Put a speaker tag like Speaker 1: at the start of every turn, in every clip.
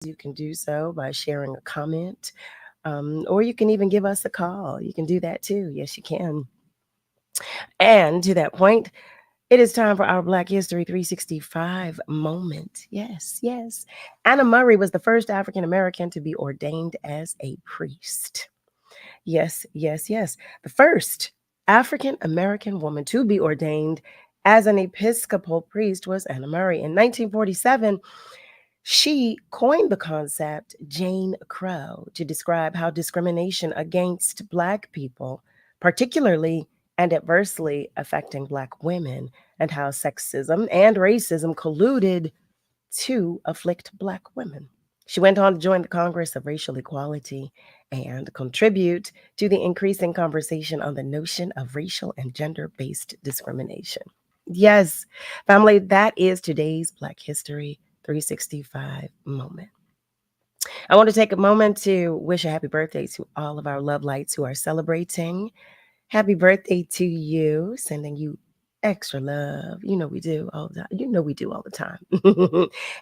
Speaker 1: you can do so by sharing a comment, or you can even give us a call. You can do that too. Yes, you can. And to that point, it is time for our Black History 365 moment. Yes, yes. Anna Murray was the first African American to be ordained as a priest. Yes, yes, yes. The first African American woman to be ordained as an Episcopal priest was Anna Murray. In 1947, she coined the concept Jane Crow to describe how discrimination against Black people, particularly and adversely affecting Black women, and how sexism and racism colluded to afflict Black women. She went on to join the Congress of Racial Equality and contribute to the increasing conversation on the notion of racial and gender based discrimination. Yes, family, that is today's Black History 365 moment. I want to take a moment to wish a happy birthday to all of our love lights who are celebrating. Happy birthday to you, sending you extra love. You know we do all the time. You know we do all the time.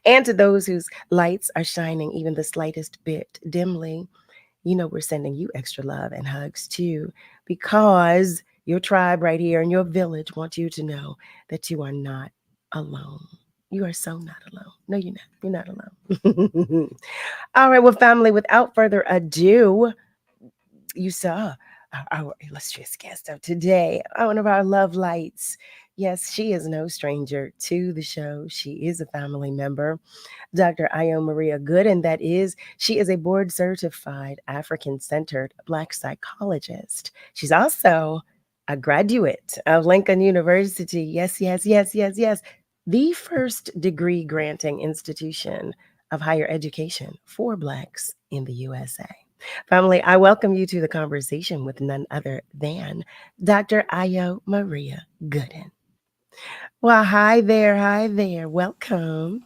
Speaker 1: And to those whose lights are shining even the slightest bit dimly, you know we're sending you extra love and hugs too, because your tribe right here in your village wants you to know that you are not alone. You are so not alone. No, you're not. You're not alone. All right, well, family, without further ado, you saw our illustrious guest of today, one of our love lights. Yes, she is no stranger to the show. She is a family member, Dr. Ayo Maria Gooden. That is, she is a board certified African centered Black psychologist. She's also a graduate of Lincoln University. Yes, yes, yes, yes, yes. The first degree granting institution of higher education for Blacks in the USA. Family, I welcome you to the conversation with none other than Dr. Ayo Maria Gooden. Well, hi there, hi there. Welcome.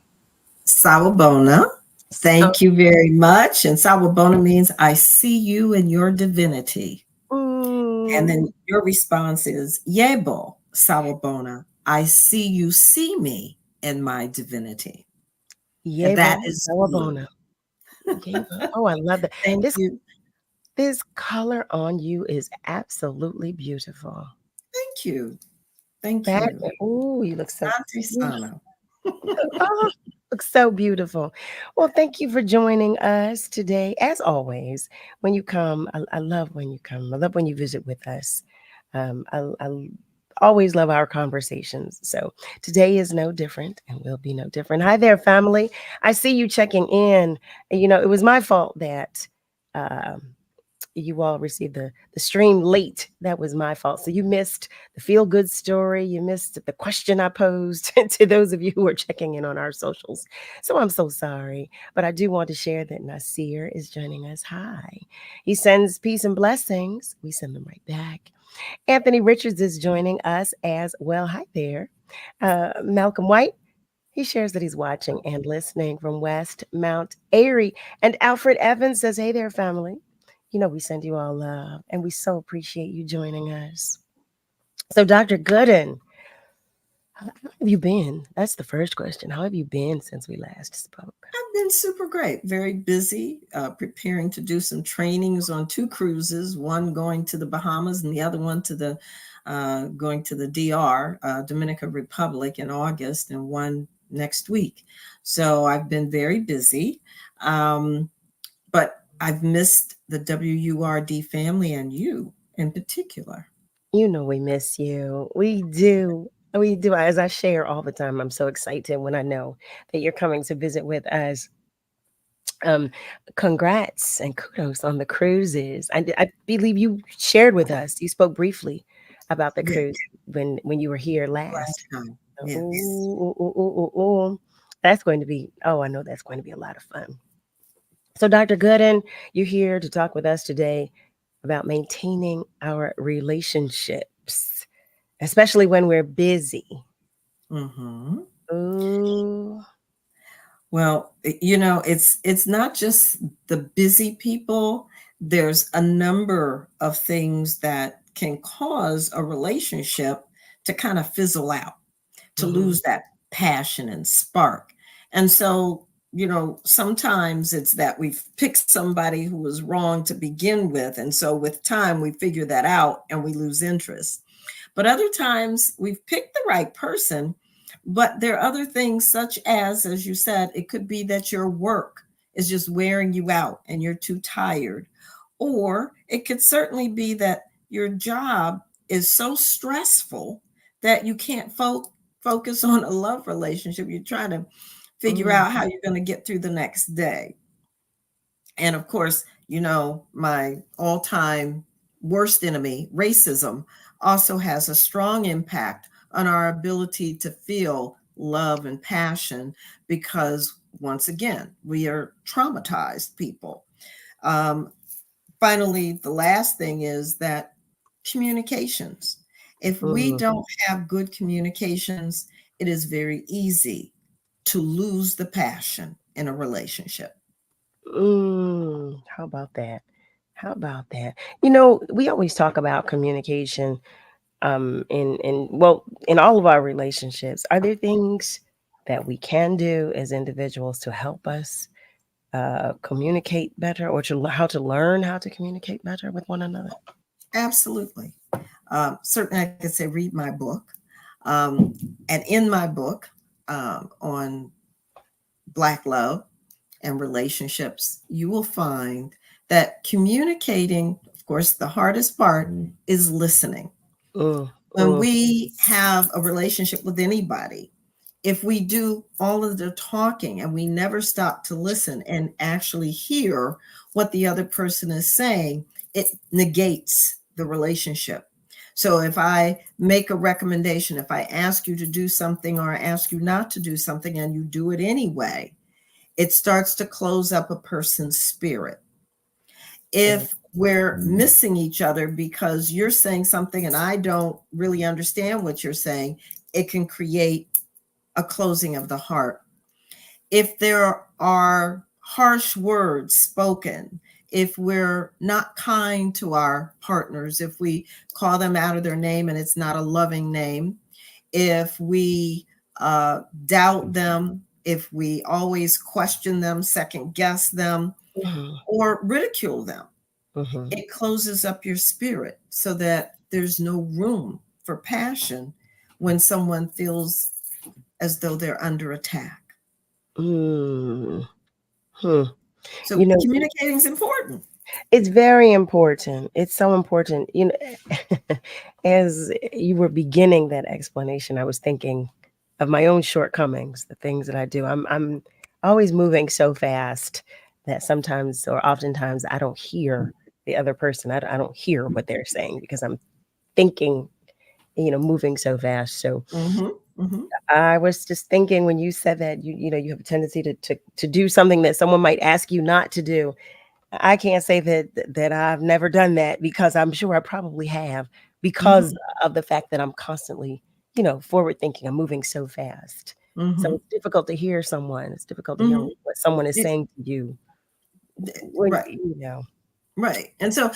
Speaker 2: Sawabona.
Speaker 1: Oh,
Speaker 2: Thank you very much. And Sawabona means I see you in your divinity. And
Speaker 1: mm,
Speaker 2: then your response is Yebo, Sawabona. I see you see me in my divinity. And
Speaker 1: Yebo
Speaker 2: that is you.
Speaker 1: Sawabona. Yebo. Oh, I love that.
Speaker 2: Thank
Speaker 1: This
Speaker 2: you.
Speaker 1: this color on you is absolutely beautiful.
Speaker 2: Thank you. Thank
Speaker 1: That
Speaker 2: you.
Speaker 1: oh, you look so
Speaker 2: Asante Sana.
Speaker 1: oh, looks so beautiful. Well, thank you for joining us today. As always, when you come, I love when you come. I love when you visit with us. I always love our conversations. So today is no different and will be no different. Hi there, family. I see you checking in. You know, it was my fault that um, you all received the stream late. That was my fault. So you missed the feel good story. You missed the question I posed to those of you who are checking in on our socials. So I'm so sorry. But I do want to share that Nasir is joining us. Hi. He sends peace and blessings. We send them right back. Anthony Richards is joining us as well. Hi there. Malcolm White. He shares that he's watching and listening from West Mount Airy. And Alfred Evans says, hey there, family. You know, we send you all love and we so appreciate you joining us. So, Dr. Gooden, how have you been? That's the first question. How have you been since we last spoke?
Speaker 2: I've been super great, very busy, preparing to do some trainings on two cruises, one going to the Bahamas and the other one to the going to the DR, Dominican Republic in August, and one next week. So I've been very busy, um, but I've missed the WURD family and you in particular.
Speaker 1: You know, we miss you. We do. We do. As I share all the time, I'm so excited when I know that you're coming to visit with us. Um, Congrats and kudos on the cruises. I believe you shared with us. You spoke briefly about the
Speaker 2: Yeah,
Speaker 1: cruise when you were here last.
Speaker 2: last time.
Speaker 1: Ooh,
Speaker 2: Yes.
Speaker 1: ooh, ooh, ooh, ooh, ooh. That's going to be. Oh, I know that's going to be a lot of fun. So, Dr. Gooden, you're here to talk with us today about maintaining our relationships, especially when we're busy.
Speaker 2: Hmm.
Speaker 1: Ooh.
Speaker 2: Well, it's not just the busy people. There's a number of things that can cause a relationship to kind of fizzle out, to
Speaker 1: Mhm.
Speaker 2: lose that passion and spark. And so sometimes it's that we've picked somebody who was wrong to begin with. And so with time, we figure that out and we lose interest. But other times we've picked the right person, but there are other things such as you said, it could be that your work is just wearing you out and you're too tired. Or it could certainly be that your job is so stressful that you can't focus on a love relationship. You're trying to figure
Speaker 1: Mm,
Speaker 2: out how you're going to get through the next day. And of course, my all time worst enemy, racism, also has a strong impact on our ability to feel love and passion because, once again, we are traumatized people. Um, Finally, the last thing is that communications. If we
Speaker 1: mm,
Speaker 2: don't have good communications, it is very easy to lose the passion in a relationship.
Speaker 1: how about that? How about that? You know, we always talk about communication in all of our relationships. Are there things that we can do as individuals to help us communicate better, or how to learn how to communicate better with one another?
Speaker 2: Absolutely. Certainly, I could say read my book. Um, and in my book on Black love and relationships, you will find that communicating, of course, the hardest part is listening.
Speaker 1: Mm,
Speaker 2: When
Speaker 1: mm,
Speaker 2: we have a relationship with anybody, if we do all of the talking and we never stop to listen and actually hear what the other person is saying, it negates the relationship. So if I make a recommendation, if I ask you to do something or I ask you not to do something and you do it anyway, it starts to close up a person's spirit.
Speaker 1: mm,
Speaker 2: If we're missing each other because you're saying something and I don't really understand what you're saying, it can create a closing of the heart. If there are harsh words spoken, if we're not kind to our partners, if we call them out of their name and it's not a loving name, if we doubt them, if we always question them, second guess them,
Speaker 1: mhm,
Speaker 2: or ridicule them,
Speaker 1: mhm.
Speaker 2: it closes up your spirit so that there's no room for passion when someone feels as though they're under attack.
Speaker 1: Mm, hmm.
Speaker 2: So
Speaker 1: You know,
Speaker 2: communicating is important.
Speaker 1: it's very important. It's so important. You know, as you were beginning that explanation, I was thinking of my own shortcomings, the things that I do. I'm always moving so fast that sometimes or oftentimes I don't hear the other person. I don't hear what they're saying because I'm thinking, moving so fast. So
Speaker 2: Hmm. Hmm.
Speaker 1: I was just thinking when you said that you have a tendency to do something that someone might ask you not to do. I can't say that I've never done that because I'm sure I probably have because
Speaker 2: Hmm.
Speaker 1: of the fact that I'm constantly, forward thinking. I'm moving so fast. So
Speaker 2: Hmm.
Speaker 1: it's difficult to hear someone. It's difficult to hear
Speaker 2: Hmm.
Speaker 1: what someone is
Speaker 2: It,
Speaker 1: saying to you when,
Speaker 2: right. Right. And so,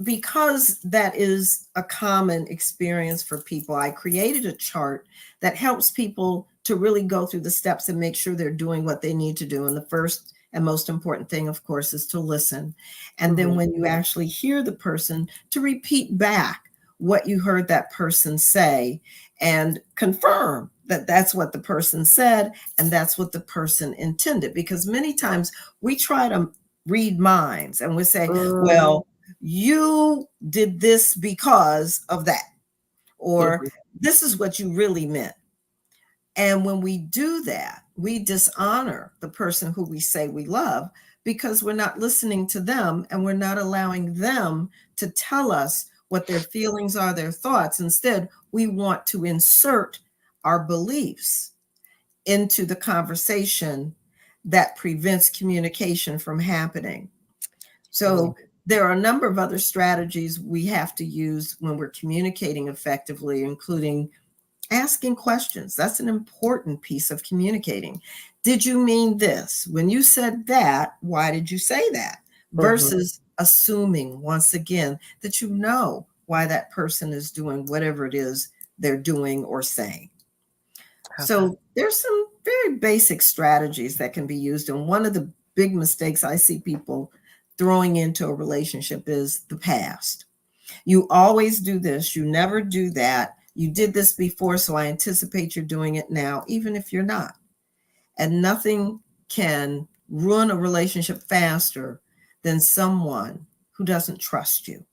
Speaker 2: because that is a common experience for people, I created a chart that helps people to really go through the steps and make sure they're doing what they need to do. And the first and most important thing, of course, is to listen. And then
Speaker 1: Mhm,
Speaker 2: when you actually hear the person, to repeat back what you heard that person say and confirm that that's what the person said and that's what the person intended. Because many times we try to read minds and we say,
Speaker 1: mm,
Speaker 2: well, you did this because of that, or
Speaker 1: mhm,
Speaker 2: this is what you really meant. And when we do that, we dishonor the person who we say we love because we're not listening to them and we're not allowing them to tell us what their feelings are, their thoughts. Instead, we want to insert our beliefs into the conversation that prevents communication from happening.
Speaker 1: yeah,
Speaker 2: So there are a number of other strategies we have to use when we're communicating effectively, including asking questions. That's an important piece of communicating. Did you mean this? When you said that, why did you say that?
Speaker 1: mhm,
Speaker 2: Versus assuming, once again, that you know why that person is doing whatever it is they're doing or saying.
Speaker 1: how about
Speaker 2: So there's some very basic strategies that can be used. And one of the big mistakes I see people throwing into a relationship is the past. You always do this, you never do that. You did this before, so I anticipate you're doing it now, even if you're not. And nothing can ruin a relationship faster than someone who doesn't trust you.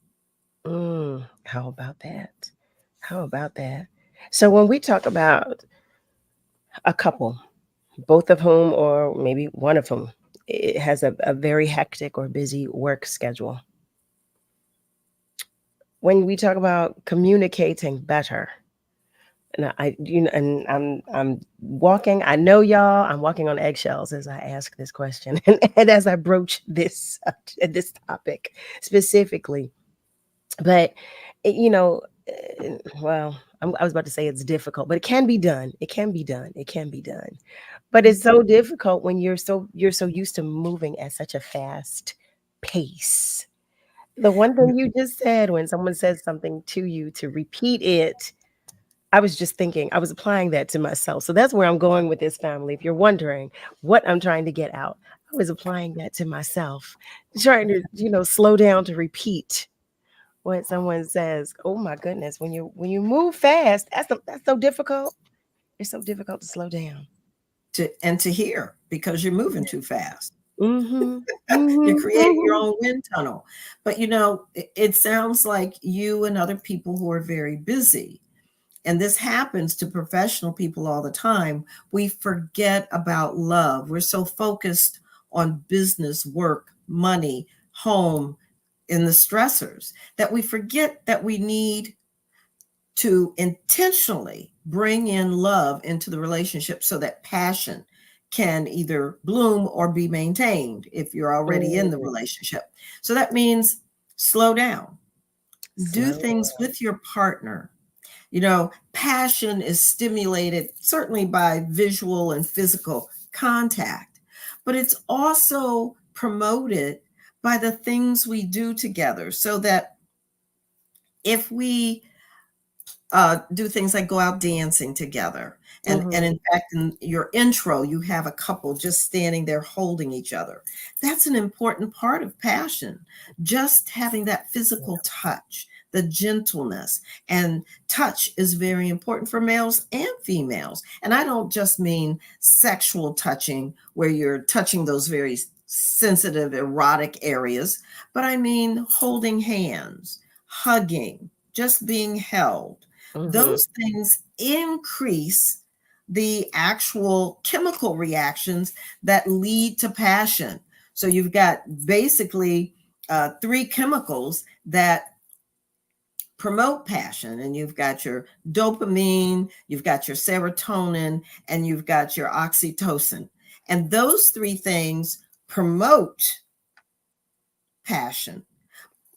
Speaker 1: How about that? How about that? So when we talk about a couple, both of whom, or maybe one of whom, it has a very hectic or busy work schedule. When we talk about communicating better, and I'm walking. I know y'all. I'm walking on eggshells as I ask this question, and as I broach this topic specifically. But you know, well, I was about to say it's difficult, but it can be done. It can be done. It can be done. But it's so difficult when you're so used to moving at such a fast pace. The one thing you just said, when someone says something to you, to repeat it, I was just thinking, I was applying that to myself. So that's where I'm going with this, family. If you're wondering what I'm trying to get out, I was applying that to myself, trying to, slow down to repeat what someone says. Oh my goodness, when you move fast, that's so difficult. It's so difficult to slow down.
Speaker 2: To hear because you're moving too fast.
Speaker 1: Mhm.
Speaker 2: You're
Speaker 1: Mhm.
Speaker 2: creating your
Speaker 1: Mhm.
Speaker 2: own wind tunnel. But it sounds like you and other people who are very busy, and this happens to professional people all the time. We forget about love. We're so focused on business, work, money, home, and the stressors that we forget that we need to intentionally bring in love into the relationship so that passion can either bloom or be maintained if you're already in the
Speaker 1: Mm,
Speaker 2: relationship. So that means slow down, do
Speaker 1: slow
Speaker 2: things
Speaker 1: down.
Speaker 2: with your partner. Passion is stimulated certainly by visual and physical contact, but it's also promoted by the things we do together. So that if we do things like go out dancing together. And
Speaker 1: Mhm.
Speaker 2: in fact, in your intro, you have a couple just standing there holding each other. That's an important part of passion, just having that physical touch, the gentleness. And touch is very important for males and females. And I don't just mean sexual touching, where you're touching those very sensitive, erotic areas, but I mean holding hands, hugging, just being held.
Speaker 1: Mhm.
Speaker 2: Those things increase the actual chemical reactions that lead to passion. So you've got basically three chemicals that promote passion, and you've got your dopamine, you've got your serotonin, and you've got your oxytocin. And those three things promote passion,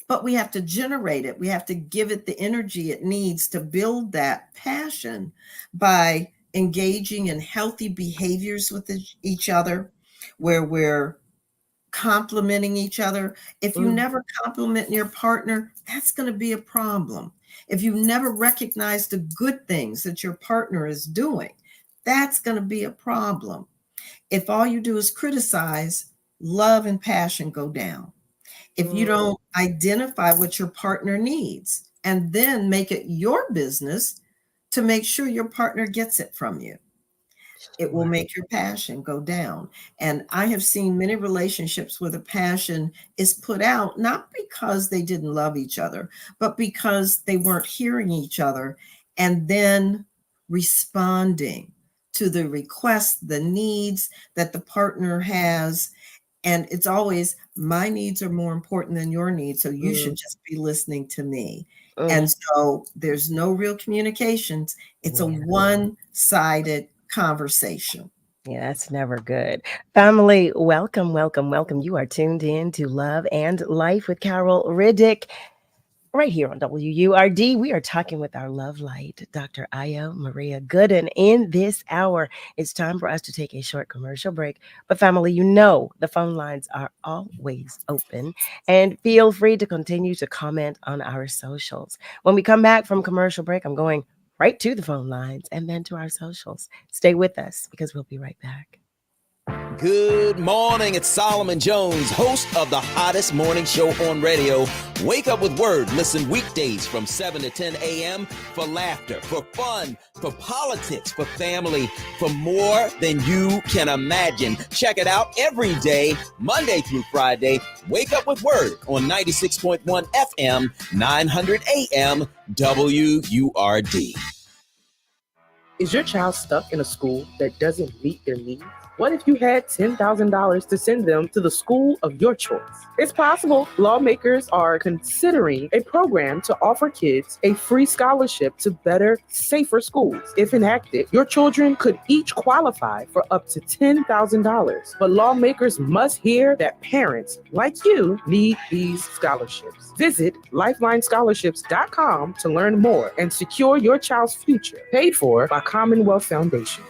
Speaker 2: but we have to generate it. We have to give it the energy it needs to build that passion by engaging in healthy behaviors with each other, where we're complimenting each other. If you
Speaker 1: Mhm.
Speaker 2: never compliment your partner, that's going to be a problem. If you never recognize the good things that your partner is doing, that's going to be a problem. If all you do is criticize, love and passion go down. If you
Speaker 1: Mhm.
Speaker 2: don't identify what your partner needs and then make it your business to make sure your partner gets it from you, it will
Speaker 1: Sure.
Speaker 2: make your passion go down. And I have seen many relationships where the passion is put out not because they didn't love each other, but because they weren't hearing each other and then responding to the requests, the needs that the partner has. And it's always, my needs are more important than your needs, so you
Speaker 1: Mm,
Speaker 2: should just be listening to me.
Speaker 1: mm.
Speaker 2: And so there's no real communications. It's a
Speaker 1: Yeah.
Speaker 2: one-sided conversation.
Speaker 1: Yeah, that's never good. Family, welcome, welcome, welcome. You are tuned in to Love and Life with Carol Riddick right here on WURD. We are talking with our love light, Dr. Ayo Maria Gooden. In this hour, it's time for us to take a short commercial break. But, family, the phone lines are always open. And feel free to continue to comment on our socials. When we come back from commercial break, I'm going right to the phone lines and then to our socials. Stay with us because we'll be right back.
Speaker 3: Good morning. It's Solomon Jones, host of the hottest morning show on radio. Wake up with Word. Listen weekdays from 7 to 10 a.m. for laughter, for fun, for politics, for family, for more than you can imagine. Check it out every day, Monday through Friday. Wake up with Word on 96.1 FM, 900 AM, WURD.
Speaker 4: Is your child stuck in a school that doesn't meet their needs? What if you had $10,000 to send them to the school of your choice? It's possible. Lawmakers are considering a program to offer kids a free scholarship to better, safer schools. If enacted, your children could each qualify for up to $10,000. But lawmakers must hear that parents like you need these scholarships. Visit LifelineScholarships.com to learn more and secure your child's future. Paid for by Commonwealth Foundation.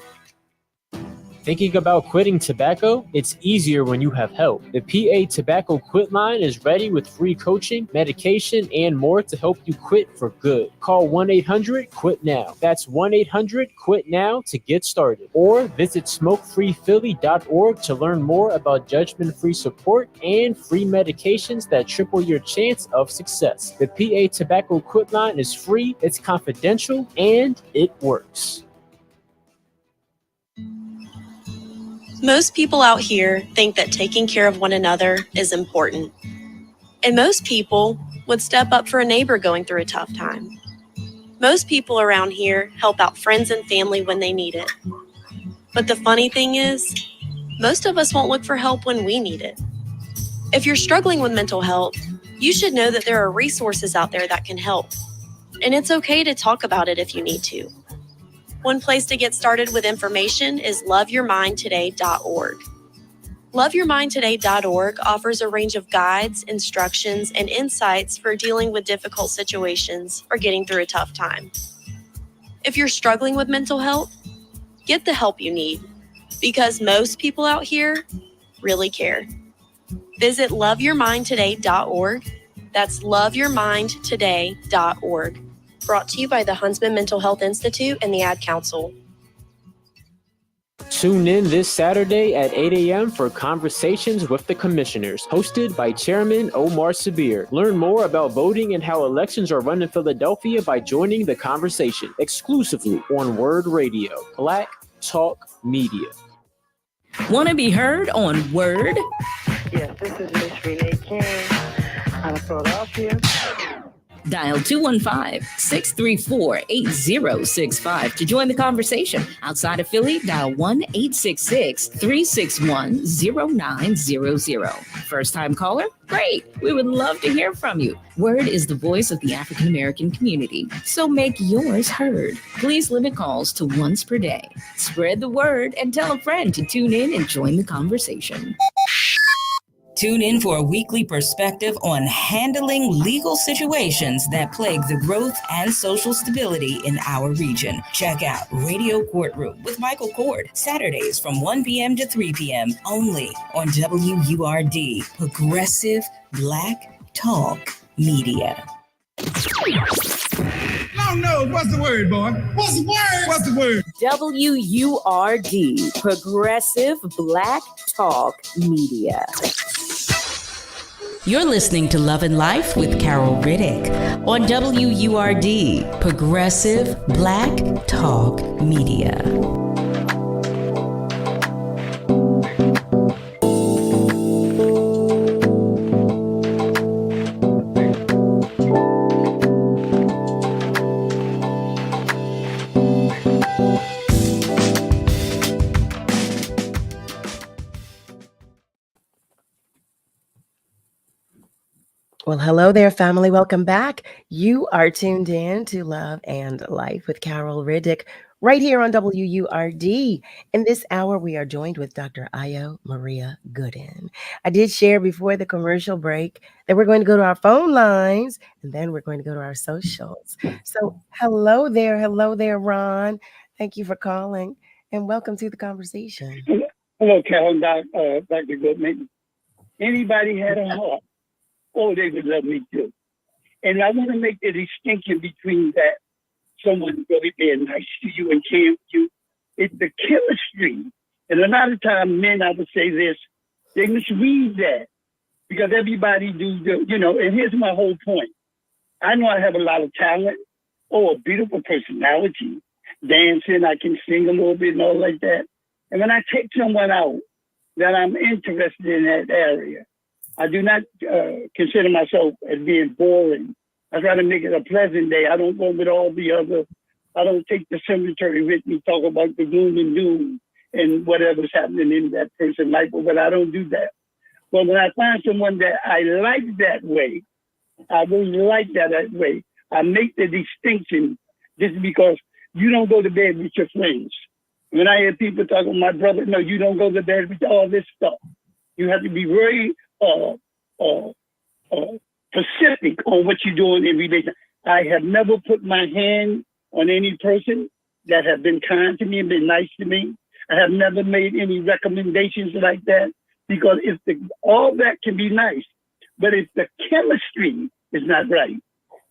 Speaker 5: Thinking about quitting tobacco? It's easier when you have help. The PA Tobacco Quit Line is ready with free coaching, medication, and more to help you quit for good. Call 1-800-QUIT-NOW. That's 1-800-QUIT-NOW to get started. Or visit smokefreephilly.org to learn more about judgment-free support and free medications that triple your chance of success. The PA Tobacco Quit Line is free, it's confidential, and it works.
Speaker 6: Most people out here think that taking care of one another is important. And most people would step up for a neighbor going through a tough time. Most people around here help out friends and family when they need it. But the funny thing is, most of us won't look for help when we need it. If you're struggling with mental health, you should know that there are resources out there that can help. And it's okay to talk about it if you need to. One place to get started with information is loveyourmindtoday.org. Loveyourmindtoday.org offers a range of guides, instructions, and insights for dealing with difficult situations or getting through a tough time. If you're struggling with mental health, get the help you need, because most people out here really care. Visit loveyourmindtoday.org. That's loveyourmindtoday.org. Brought to you by the Huntsman Mental Health Institute and the Ad Council.
Speaker 5: Tune in this Saturday at 8 a.m. for Conversations with the Commissioners, hosted by Chairman Omar Sabir. Learn more about voting and how elections are run in Philadelphia by joining the conversation exclusively on Word Radio, Black Talk Media.
Speaker 7: Want to be heard on Word?
Speaker 8: Yes, this is Miss Renee King out of Philadelphia.
Speaker 7: Dial 215-634-8065 to join the conversation. Outside of Philly, dial 1-866-361-0900. First-time caller? Great. We would love to hear from you. Word is the voice of the African American community, so make yours heard. Please limit calls to once per day. Spread the word and tell a friend to tune in and join the conversation. Tune in for a weekly perspective on handling legal situations that plague the growth and social stability in our region. Check out Radio Courtroom with Michael Cord, Saturdays from 1 p.m. to 3 p.m. only on WURD, Progressive Black Talk Media.
Speaker 9: Long nose, what's the word, boy? What's the word? What's the word?
Speaker 7: WURD, Progressive Black Talk Media. You're listening to Love and Life with Carol Riddick on WURD, Progressive Black Talk Media.
Speaker 1: Well, hello there, family. Welcome back. You are tuned in to Love and Life with Carol Riddick right here on WURD. In this hour, we are joined with Dr. Ayo Maria Gooden. I did share before the commercial break that we're going to go to our phone lines and then we're going to go to our socials. So hello there, Ron. Thank you for calling and welcome to the conversation.
Speaker 10: Hello, Carol, Dr. Goodman. Anybody had a heart? Oh, they would love me too. And I want to make the distinction between that someone really being nice to you and caring for you. It's the chemistry. And a lot of times men, I would say this, they misread that because everybody and here's my whole point. I know I have a lot of talent, a beautiful personality, dancing, I can sing a little bit and all like that. And when I take someone out that I'm interested in that area, I do not consider myself as being boring. I try to make it a pleasant day. I don't go with all the other, I don't take the cemetery with me, talk about the gloom and doom and whatever's happening in that person's life, but I don't do that. But when I find someone that I like that way, I really like that way, I make the distinction just because you don't go to bed with your friends. When I hear people talking, my brother, no, you don't go to bed with all this stuff. You have to be very specific on what you're doing in relation. I have never put my hand on any person that have been kind to me and been nice to me. I have never made any recommendations like that because all that can be nice, but if the chemistry is not right,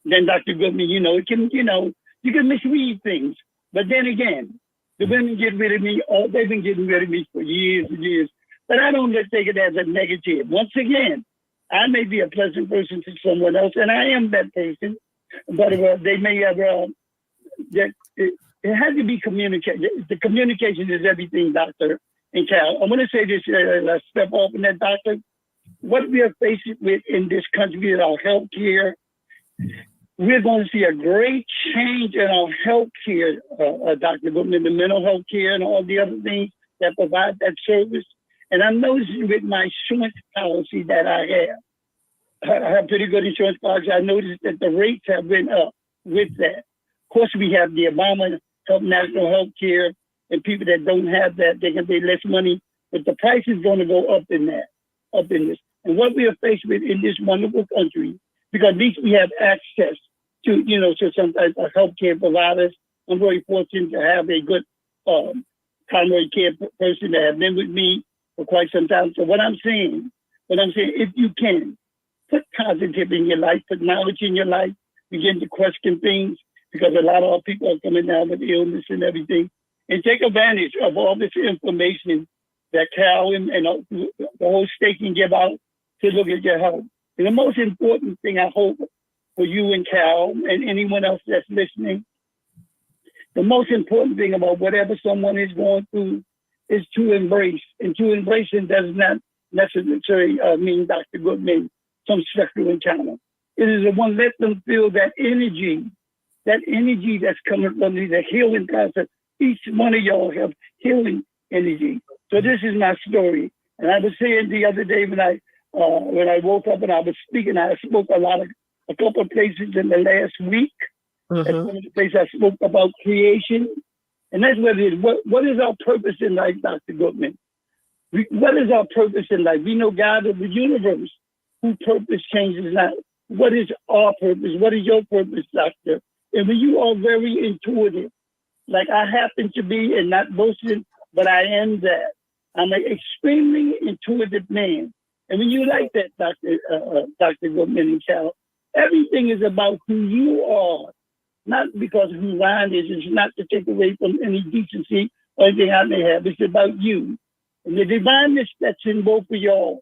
Speaker 10: then Dr. Goodman, it can, you can misread things. But then again, the women get rid of me. They've been getting rid of me for years and years. But I don't take it as a negative. Once again, I may be a pleasant person to someone else, and I am that person. But they may have it has to be communicated. The communication is everything, Doctor and Cal. I'm going to say this, let's step off in that, Doctor. What we are faced with in this country is our health care. We're going to see a great change in our health care, Dr. Goodman, the mental health care and all the other things that provide that service. And I'm noticing with my insurance policy that I have pretty good insurance policy. I noticed that the rates have been up with that. Of course, we have the Obama National Health Care, and people that don't have that, they can pay less money, but the price is going to go up in this. And what we are faced with in this wonderful country, because at least we have access to, to some type of healthcare providers. I'm very fortunate to have a good primary care person that have been with me for quite some time. So what I'm saying, if you can put positive in your life, put knowledge in your life, begin to question things, because a lot of our people are coming down with illness and everything, and take advantage of all this information that Cal and the whole state can give out to look at your health. And the most important thing, I hope, for you and Cal and anyone else that's listening, the most important thing about whatever someone is going through is to embrace. And to embrace it does not necessarily mean, Dr. Goodman, some sexual encounter. It is the one, let them feel that energy that's coming from the healing process. Each one of y'all have healing energy. So this is my story. And I was saying the other day when I woke up and I was speaking, I spoke a couple of places in the last week. That's one of the places I spoke about creation. And that's what it is. What is our purpose in life, Dr. Goodman? What is our purpose in life? We know God of the universe, whose purpose changes not. What is our purpose? What is your purpose, Doctor? And when you are very intuitive, like I happen to be, and not boasting, but I am that. I'm an extremely intuitive man. And when you like that, Dr. Goodman and Cal, everything is about who you are, not because who Ryan is. It's not to take away from any decency or anything I may have. It's about you. And the divineness that's in both of y'all,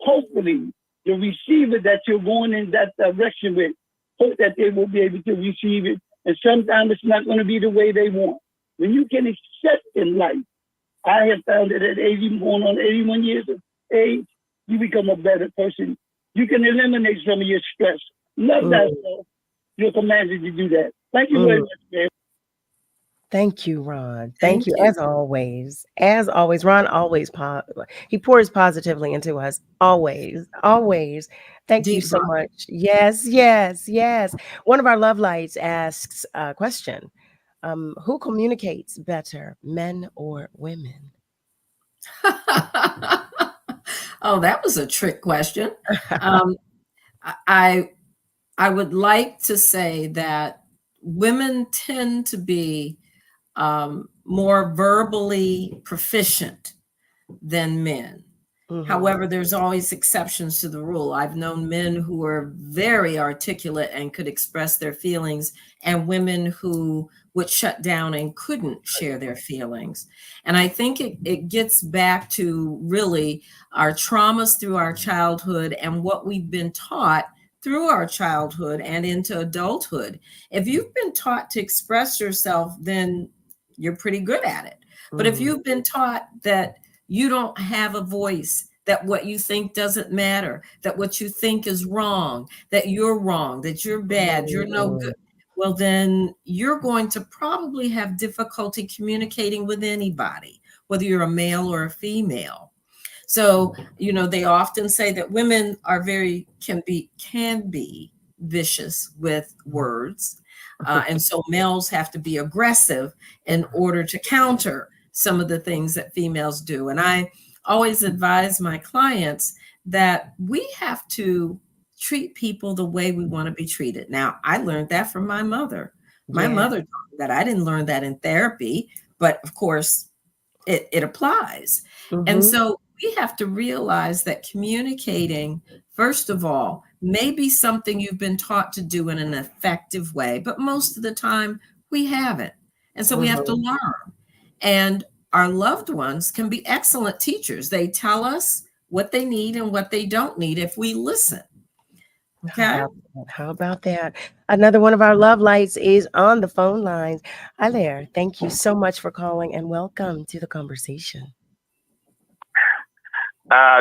Speaker 10: hopefully, the receiver that you're going in that direction with, hope that they will be able to receive it. And sometimes it's not going to be the way they want. When you can accept in life, I have found that at 81 years of age, you become a better person. You can eliminate some of your stress. Love thyself. You're commanded to do that. Thank you very much, man.
Speaker 1: Thank you, Ron. Thank you. As always. As always, Ron always he pours positively into us. Always. Always. Thank you so much. Yes. One of our love lights asks a question. Who communicates better, men or women?
Speaker 2: Oh, that was a trick question. I would like to say that women tend to be more verbally proficient than men. However, there's always exceptions to the rule. I've known men who were very articulate and could express their feelings, and women who would shut down and couldn't share their feelings. And I think it gets back to really our traumas through our childhood and what we've been taught through our childhood and into adulthood. If you've been taught to express yourself, then you're pretty good at it. But if you've been taught that you don't have a voice, that what you think doesn't matter, that what you think is wrong, that you're wrong, that you're bad, you're no good, well, then you're going to probably have difficulty communicating with anybody, whether you're a male or a female. So, they often say that women are can be vicious with words. And so males have to be aggressive in order to counter some of the things that females do. And I always advise my clients that we have to treat people the way we want to be treated. Now, I learned that from my mother. My mother taught me that. I didn't learn that in therapy, but of course it applies. And so we have to realize that communicating, first of all, may be something you've been taught to do in an effective way, but most of the time we haven't. And so we have to learn. And our loved ones can be excellent teachers. They tell us what they need and what they don't need if we listen. Okay.
Speaker 1: How about that? Another one of our love lights is on the phone lines. Hi there. Thank you so much for calling and welcome to the conversation.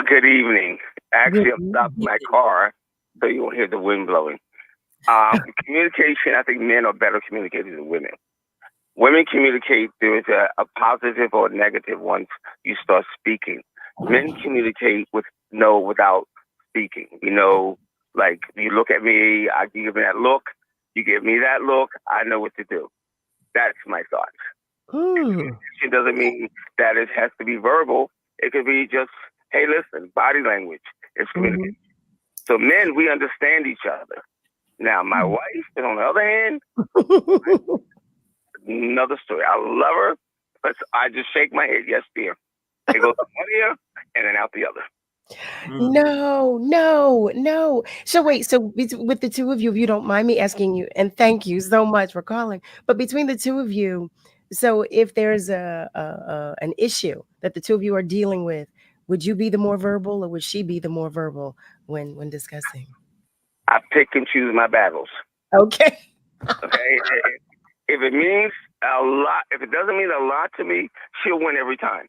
Speaker 11: Good evening. Actually, I'm stopping my car so you won't hear the wind blowing. Communication, I think men are better communicators than women. Women communicate, there is a positive or negative once you start speaking. Men communicate without speaking. Like you look at me, I give me that look, you give me that look, I know what to do. That's my thoughts. Communication doesn't mean that it has to be verbal. It could be just, hey, listen, body language is communication. So men, we understand each other. Now, my wife, on the other hand, another story. I love her, but I just shake my head. Yes, dear. It goes one ear and then out the other.
Speaker 1: No. So wait, with the two of you, if you don't mind me asking you, and thank you so much for calling, but between the two of you, so if there's an issue that the two of you are dealing with, would you be the more verbal or would she be the more verbal when discussing?
Speaker 11: I pick and choose my battles.
Speaker 1: Okay.
Speaker 11: Okay. If it means a lot, if it doesn't mean a lot to me, she'll win every time.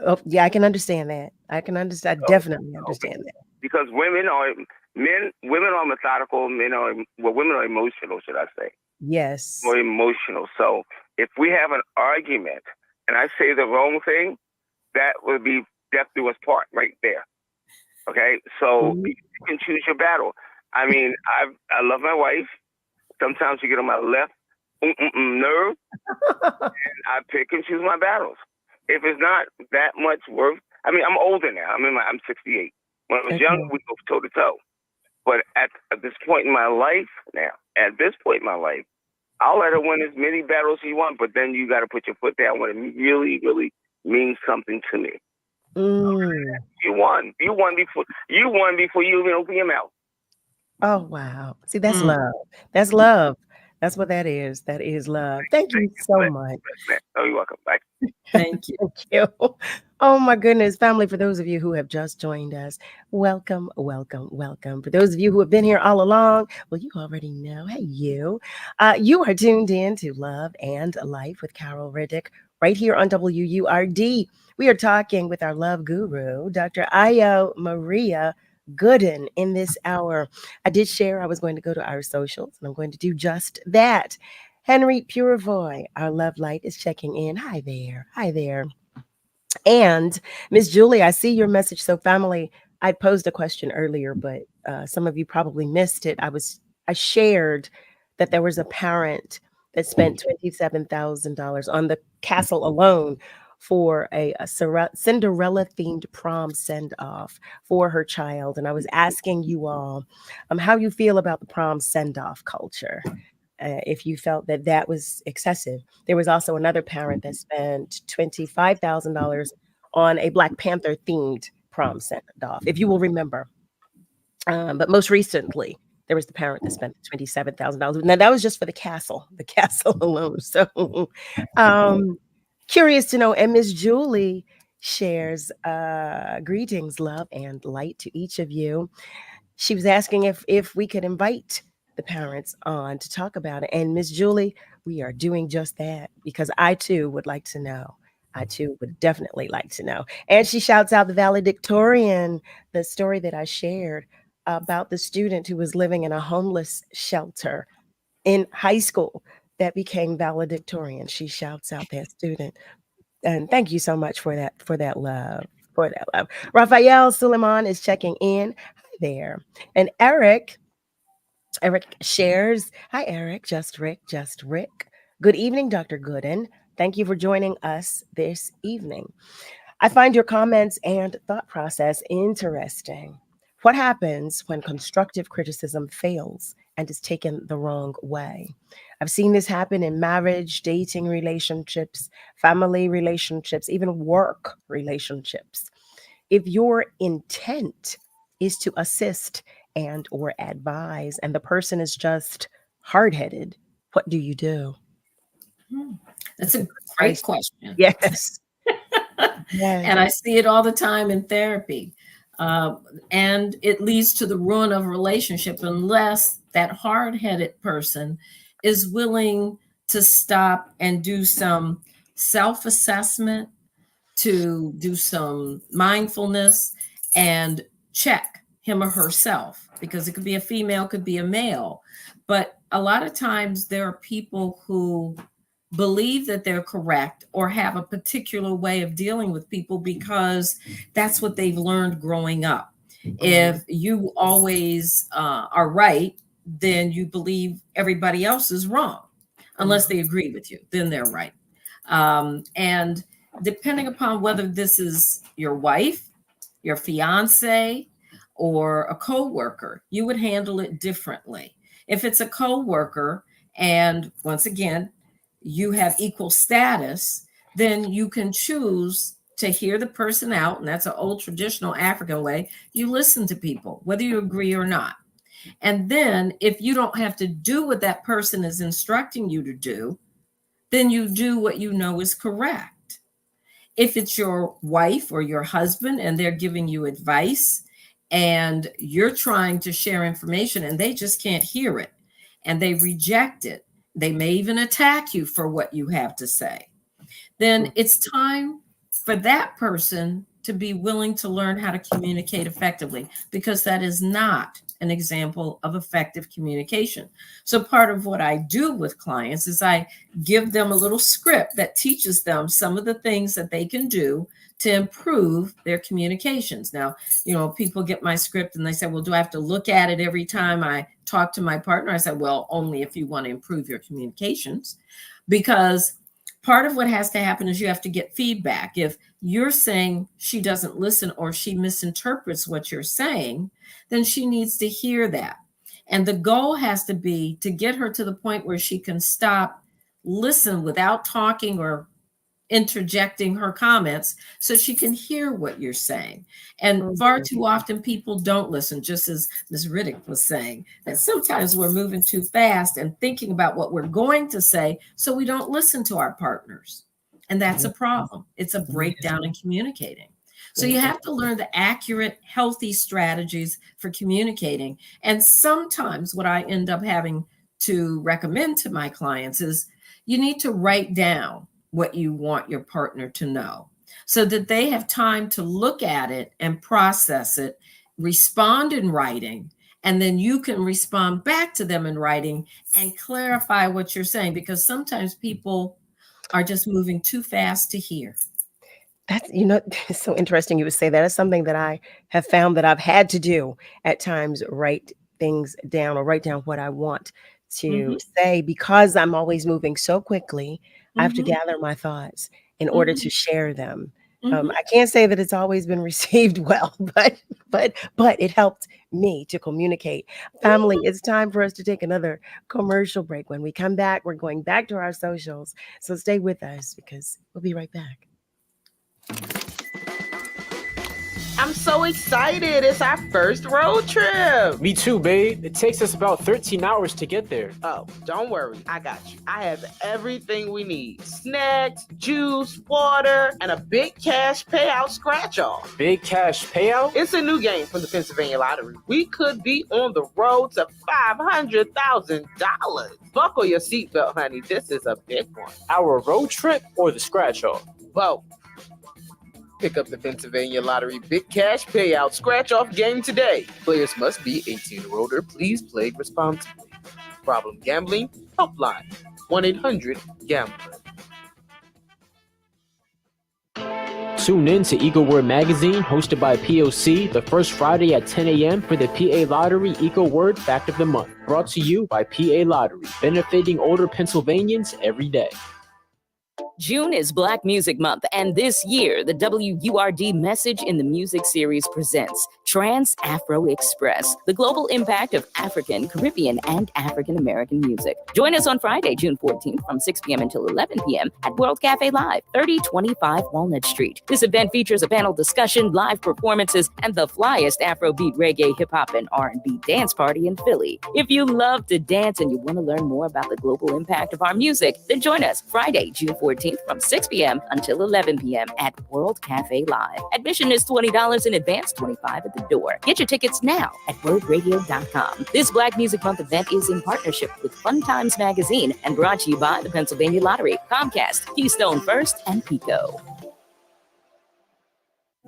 Speaker 1: Oh, yeah, I can understand that. I definitely understand that.
Speaker 11: Because women are methodical, women are emotional, should I say.
Speaker 1: Yes.
Speaker 11: More emotional. So if we have an argument and I say the wrong thing, that would be death do us part right there. Okay? So you can choose your battle. I mean, I love my wife. Sometimes you get on my left nerve, and I pick and choose my battles. If it's not that much worth, I mean, I'm older now. I'm 68. When I was young, we go toe to toe. But at this point in my life now, I'll let her win as many battles as you want, but then you got to put your foot down when it really, really means something to me. You won. You won before you even open your mouth.
Speaker 1: Oh, wow. See, that's love. That's love. That's what that is. That is love. Thank you so much.
Speaker 11: Oh, you're welcome. Bye.
Speaker 2: Thank you.
Speaker 1: Thank you. Oh, my goodness. Family, for those of you who have just joined us, welcome. For those of you who have been here all along, well, you already know. Hey, you. You are tuned in to Love and Life with Carol Riddick right here on WURD. We are talking with our love guru, Dr. Ayo Maria Gooden, in this hour. I did share I was going to go to our socials, and I'm going to do just that. Henry Purivoy, our love light, is checking in. Hi there. And Miss Julie, I see your message. So family, I posed a question earlier, but some of you probably missed it. I shared that there was a parent that spent $27,000 on the castle alone for a Cinderella-themed prom send-off for her child. And I was asking you all how you feel about the prom send-off culture, if you felt that was excessive. There was also another parent that spent $25,000 on a Black Panther-themed prom sent off, if you will remember. But most recently, there was the parent that spent $27,000. Now that was just for the castle alone. So, um, curious to know. And Miss Julie shares greetings, love, and light to each of you. She was asking if we could invite the parents on to talk about it. And Miss Julie, we are doing just that because I too would like to know. I too would definitely like to know. And she shouts out the valedictorian, the story that I shared about the student who was living in a homeless shelter in high school that became valedictorian. She shouts out that student. And thank you so much for that love. For that love. Raphael Suleiman is checking in. Hi there. And Eric shares. Hi, Eric. Just Rick. Just Rick. Good evening, Dr. Gooden. Thank you for joining us this evening. I find your comments and thought process interesting. What happens when constructive criticism fails and is taken the wrong way? I've seen this happen in marriage, dating relationships, family relationships, even work relationships. If your intent is to assist and or advise and the person is just hard-headed, what do you do?
Speaker 2: That's a great question.
Speaker 1: Yes. Yes.
Speaker 2: And I see it all the time in therapy. And it leads to the ruin of a relationship unless that hard-headed person is willing to stop and do some self-assessment, to do some mindfulness and check him or herself, because it could be a female, could be a male. But a lot of times there are people who believe that they're correct or have a particular way of dealing with people because that's what they've learned growing up. If you always are right, then you believe everybody else is wrong, unless they agree with you, then they're right. And depending upon whether this is your wife, your fiance, or a coworker, you would handle it differently. If it's a coworker, and once again, you have equal status, then you can choose to hear the person out. And that's an old traditional African way. You listen to people, whether you agree or not. And then if you don't have to do what that person is instructing you to do, then you do what you know is correct. If it's your wife or your husband and they're giving you advice and you're trying to share information and they just can't hear it and they reject it, they may even attack you for what you have to say, then it's time for that person to be willing to learn how to communicate effectively, because that is not an example of effective communication. So part of what I do with clients is I give them a little script that teaches them some of the things that they can do to improve their communications. Now, people get my script and they say, well, do I have to look at it every time I talk to my partner? I said, well, only if you want to improve your communications, because part of what has to happen is you have to get feedback. If you're saying she doesn't listen or she misinterprets what you're saying, then she needs to hear that. And the goal has to be to get her to the point where she can stop, listen without talking or interjecting her comments, so she can hear what you're saying. And far too often people don't listen, just as Ms. Riddick was saying, that sometimes we're moving too fast and thinking about what we're going to say, so we don't listen to our partners. And that's a problem. It's a breakdown in communicating. So you have to learn the accurate, healthy strategies for communicating. And sometimes what I end up having to recommend to my clients is you need to write down what you want your partner to know so that they have time to look at it and process it, respond in writing, and then you can respond back to them in writing and clarify what you're saying, because sometimes people are just moving too fast to hear.
Speaker 1: That's, it's so interesting you would say that. It's something that I have found that I've had to do at times, write things down or write down what I want to say, because I'm always moving so quickly. I have to gather my thoughts in order to share them. I can't say that it's always been received well, but it helped me to communicate. Family, it's time for us to take another commercial break. When we come back, we're going back to our socials. So stay with us because we'll be right back.
Speaker 4: I'm so excited. It's our first road trip.
Speaker 5: Me too, babe. It takes us about 13 hours to get there.
Speaker 4: Oh, don't worry. I got you. I have everything we need. Snacks, juice, water, and a big cash payout scratch-off.
Speaker 5: Big cash payout?
Speaker 4: It's a new game from the Pennsylvania Lottery. We could be on the road to $500,000. Buckle your seatbelt, honey. This is a big one.
Speaker 5: Our road trip or the scratch-off?
Speaker 4: Both. Pick up the Pennsylvania Lottery Big Cash Payout Scratch-Off game today. Players must be 18 or older. Please play responsibly. Problem gambling? Helpline. 1-800-GAMBLER.
Speaker 5: Tune in to Eagle Word Magazine, hosted by POC, the first Friday at 10 a.m. for the PA Lottery Eagle Word Fact of the Month. Brought to you by PA Lottery, benefiting older Pennsylvanians every day.
Speaker 7: June is Black Music Month, and this year, the WURD Message in the Music series presents Trans-Afro Express, the global impact of African, Caribbean, and African American music. Join us on Friday, June 14th from 6 p.m. until 11 p.m. at World Cafe Live, 3025 Walnut Street. This event features a panel discussion, live performances, and the flyest Afrobeat, reggae, hip-hop, and R&B dance party in Philly. If you love to dance and you want to learn more about the global impact of our music, then join us Friday, June 14th from 6 p.m. until 11 p.m. at World Cafe Live. Admission is $20 in advance, $25 at the door. Get your tickets now at wordradio.com. This Black Music Month event is in partnership with Fun Times Magazine and brought to you by the Pennsylvania Lottery, Comcast, Keystone First, and Pico.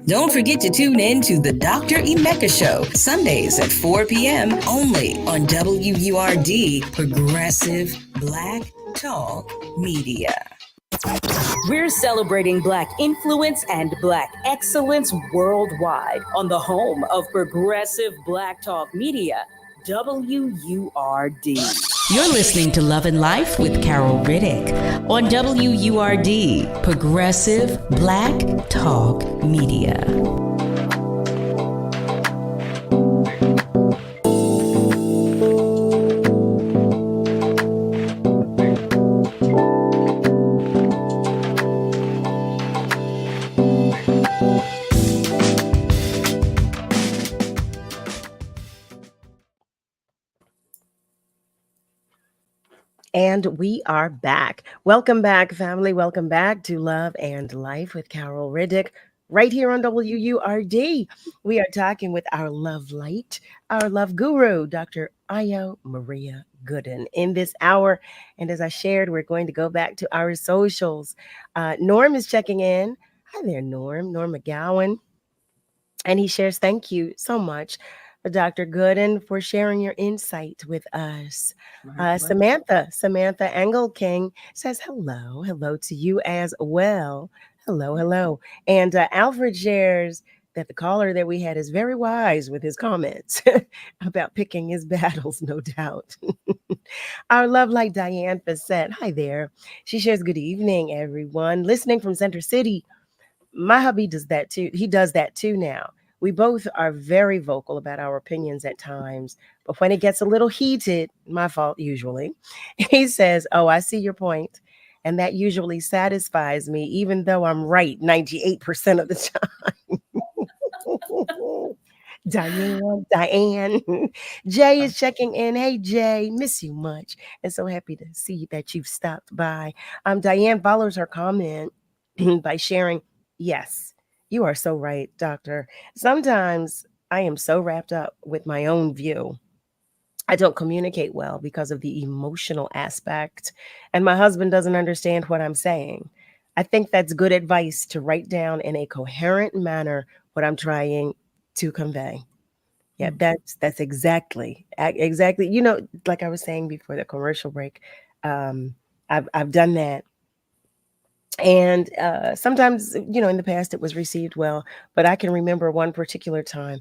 Speaker 12: Don't forget to tune in to the Dr. Emeka Show, Sundays at 4 p.m. only on WURD, Progressive Black Talk Media.
Speaker 7: We're celebrating Black influence and Black excellence worldwide on the home of Progressive Black Talk Media, WURD.
Speaker 12: You're listening to Love and Life with Carol Riddick on WURD, Progressive Black Talk Media.
Speaker 1: And we are back. Welcome back, family. Welcome back to Love and Life with Carol Riddick, right here on WURD. We are talking with our love light, our love guru, Dr. Ayo Maria Gooden, in this hour. And as I shared, we're going to go back to our socials. Norm is checking in. Hi there, Norm McGowan. And he shares, thank you so much, Dr. Gooden, for sharing your insight with us. Samantha Engel King says hello to you as well. Hello. And Alfred shares that the caller that we had is very wise with his comments about picking his battles, no doubt. Our love light Diane Fassett, hi there. She shares, good evening, everyone. Listening from Center City. My hubby does that too. He does that too now. We both are very vocal about our opinions at times, but when it gets a little heated, my fault usually, he says, oh, I see your point. And that usually satisfies me, even though I'm right 98% of the time. Diane. Jay is checking in. Hey, Jay, miss you much. And so happy to see that you've stopped by. Diane follows her comment by sharing, yes, you are so right, doctor. Sometimes I am so wrapped up with my own view. I don't communicate well because of the emotional aspect, and my husband doesn't understand what I'm saying. I think that's good advice to write down in a coherent manner what I'm trying to convey. Yeah, that's exactly. You know, like I was saying before the commercial break, I've done that. And sometimes, you know, in the past it was received well, but I can remember one particular time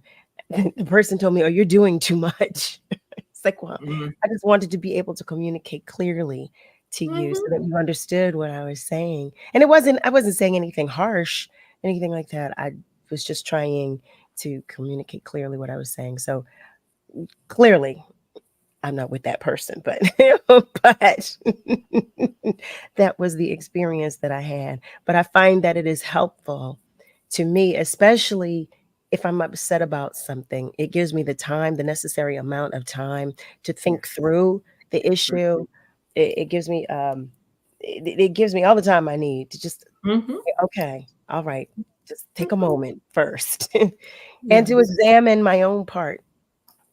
Speaker 1: the person told me, oh, you're doing too much. It's like, well, I just wanted to be able to communicate clearly to you so that you understood what I was saying. And I wasn't saying anything harsh, anything like that. I was just trying to communicate clearly what I was saying. So clearly, I'm not with that person, but that was the experience that I had. But I find that it is helpful to me, especially if I'm upset about something, it gives me the time, the necessary amount of time to think through the issue. It gives me it gives me all the time I need to just
Speaker 2: Mhm.
Speaker 1: okay, all right, just take a moment first and to
Speaker 2: Yes.
Speaker 1: examine my own part,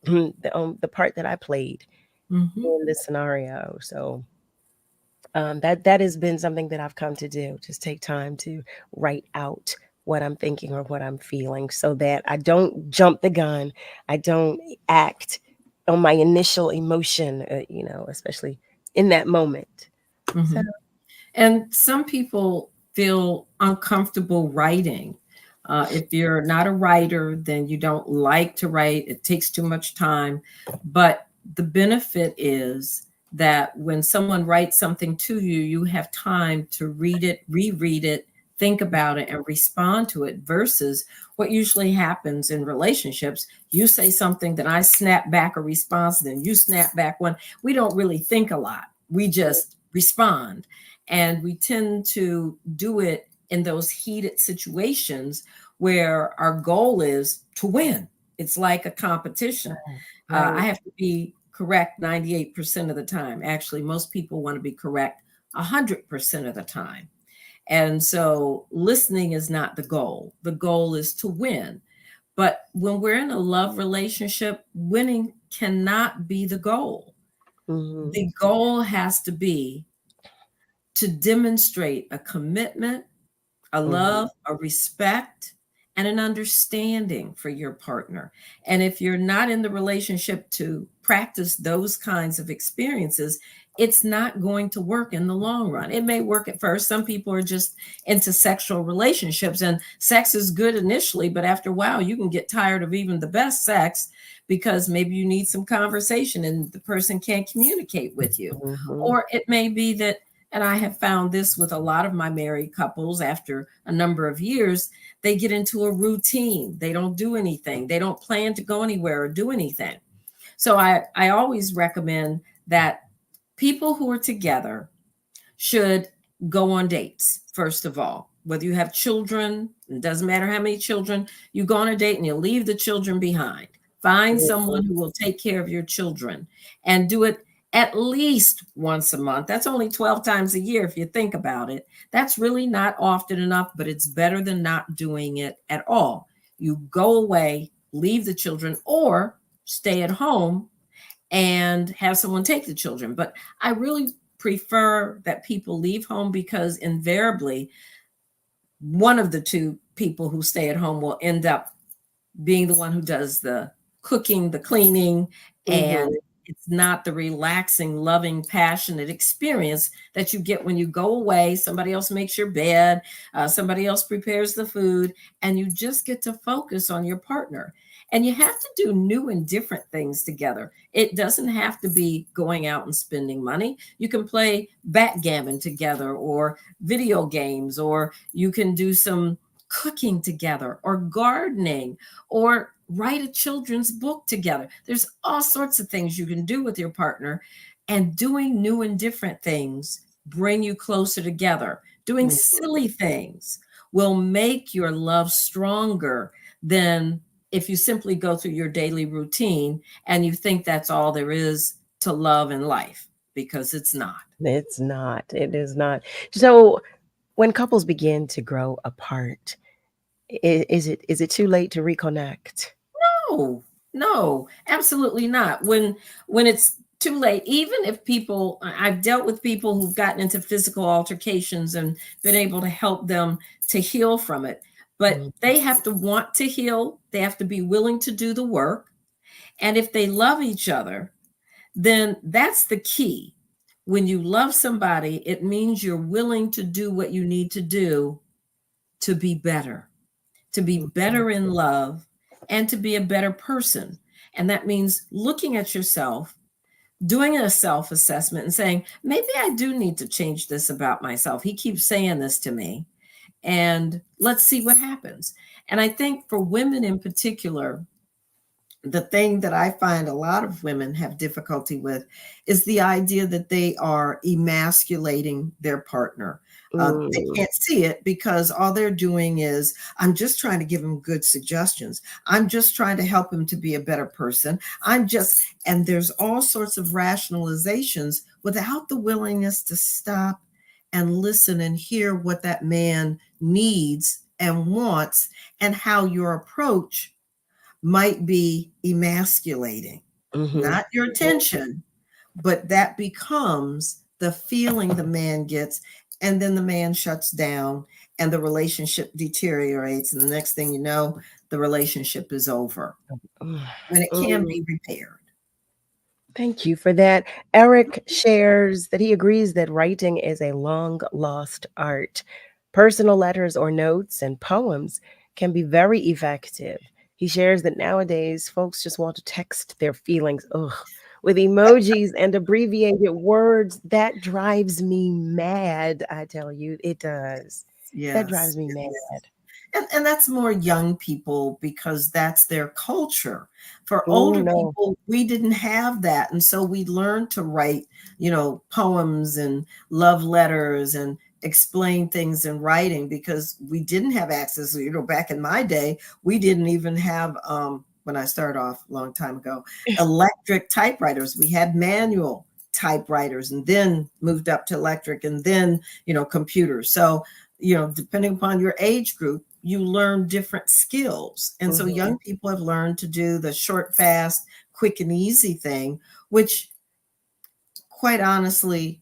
Speaker 1: the part that I played
Speaker 2: Mhm.
Speaker 1: in this scenario. So that has been something that I've come to do. Just take time to write out what I'm thinking or what I'm feeling, so that I don't jump the gun. I don't act on my initial emotion, especially in that moment. So,
Speaker 2: Mhm. And some people feel uncomfortable writing. If you're not a writer, then you don't like to write. It takes too much time. But the benefit is that when someone writes something to you, you have time to read it, reread it, think about it, and respond to it, versus what usually happens in relationships. You say something, then I snap back a response, then you snap back one. We don't really think a lot. We just respond. And we tend to do it in those heated situations where our goal is to win. It's like a competition.
Speaker 1: right.
Speaker 2: I have to be correct 98% of the time. Actually, most people want to be correct 100% of the time. And so listening is not the goal. The goal is to win. But when we're in a love relationship, winning cannot be the goal.
Speaker 1: Hmm.
Speaker 2: The goal has to be to demonstrate a commitment, a
Speaker 1: Hmm.
Speaker 2: love, a respect, and an understanding for your partner. And if you're not in the relationship to practice those kinds of experiences, it's not going to work in the long run. It may work at first. Some people are just into sexual relationships, and sex is good initially, but after a while, you can get tired of even the best sex because maybe you need some conversation and the person can't communicate with you.
Speaker 1: Hmm.
Speaker 2: Or it may be that, and I have found this with a lot of my married couples, after a number of years, they get into a routine. They don't do anything. They don't plan to go anywhere or do anything. So I always recommend that people who are together should go on dates, first of all. Whether you have children, it doesn't matter how many children, you go on a date and you leave the children behind. Find someone who will take care of your children, and do it at least once a month. That's only 12 times a year if you think about it. That's really not often enough, but it's better than not doing it at all. You go away, leave the children, or stay at home and have someone take the children. But I really prefer that people leave home, because invariably one of the two people who stay at home will end up being the one who does the cooking, the cleaning, and
Speaker 1: Hmm.
Speaker 2: it's not the relaxing, loving, passionate experience that you get when you go away. Somebody else makes your bed, somebody else prepares the food, and you just get to focus on your partner. And you have to do new and different things together. It doesn't have to be going out and spending money. You can play backgammon together, or video games, or you can do some cooking together, or gardening, or write a children's book together. There's all sorts of things you can do with your partner, and doing new and different things bring you closer together. Doing silly things will make your love stronger than if you simply go through your daily routine and you think that's all there is to love in life, because it's not.
Speaker 1: It's not. It is not. So when couples begin to grow apart, is it too late to reconnect?
Speaker 2: No, no, absolutely not. When it's too late, even if people, I've dealt with people who've gotten into physical altercations and been able to help them to heal from it. But
Speaker 1: Mhm.
Speaker 2: they have to want to heal. They have to be willing to do the work. And if they love each other, then that's the key. When you love somebody, it means you're willing to do what you need to do to be better, to be better in love, and to be a better person. And that means looking at yourself, doing a self assessment, and saying, maybe I do need to change this about myself. He keeps saying this to me, and let's see what happens. And I think for women in particular, the thing that I find a lot of women have difficulty with is the idea that they are emasculating their partner. They can't see it because all they're doing is, I'm just trying to give him good suggestions. I'm just trying to help him to be a better person. And there's all sorts of rationalizations without the willingness to stop and listen and hear what that man needs and wants, and how your approach might be emasculating, not your attention, but that becomes the feeling the man gets. And then the man shuts down and the relationship deteriorates. And the next thing you know, the relationship is over when it can be repaired.
Speaker 1: Thank you for that. Eric shares that he agrees that writing is a long lost art. Personal letters or notes and poems can be very effective. He shares that nowadays folks just want to text their feelings with emojis and abbreviated words. That drives me mad. I tell you, it does. That drives me mad.
Speaker 2: And that's more young people because that's their culture. For older people, we didn't have that. And so we learned to write, poems and love letters and explain things in writing because we didn't have access. Back in my day, we didn't even have, when I started off a long time ago, electric typewriters. We had manual typewriters and then moved up to electric and then, computers. So, depending upon your age group, you learn different skills. And so young people have learned to do the short, fast, quick and easy thing, which quite honestly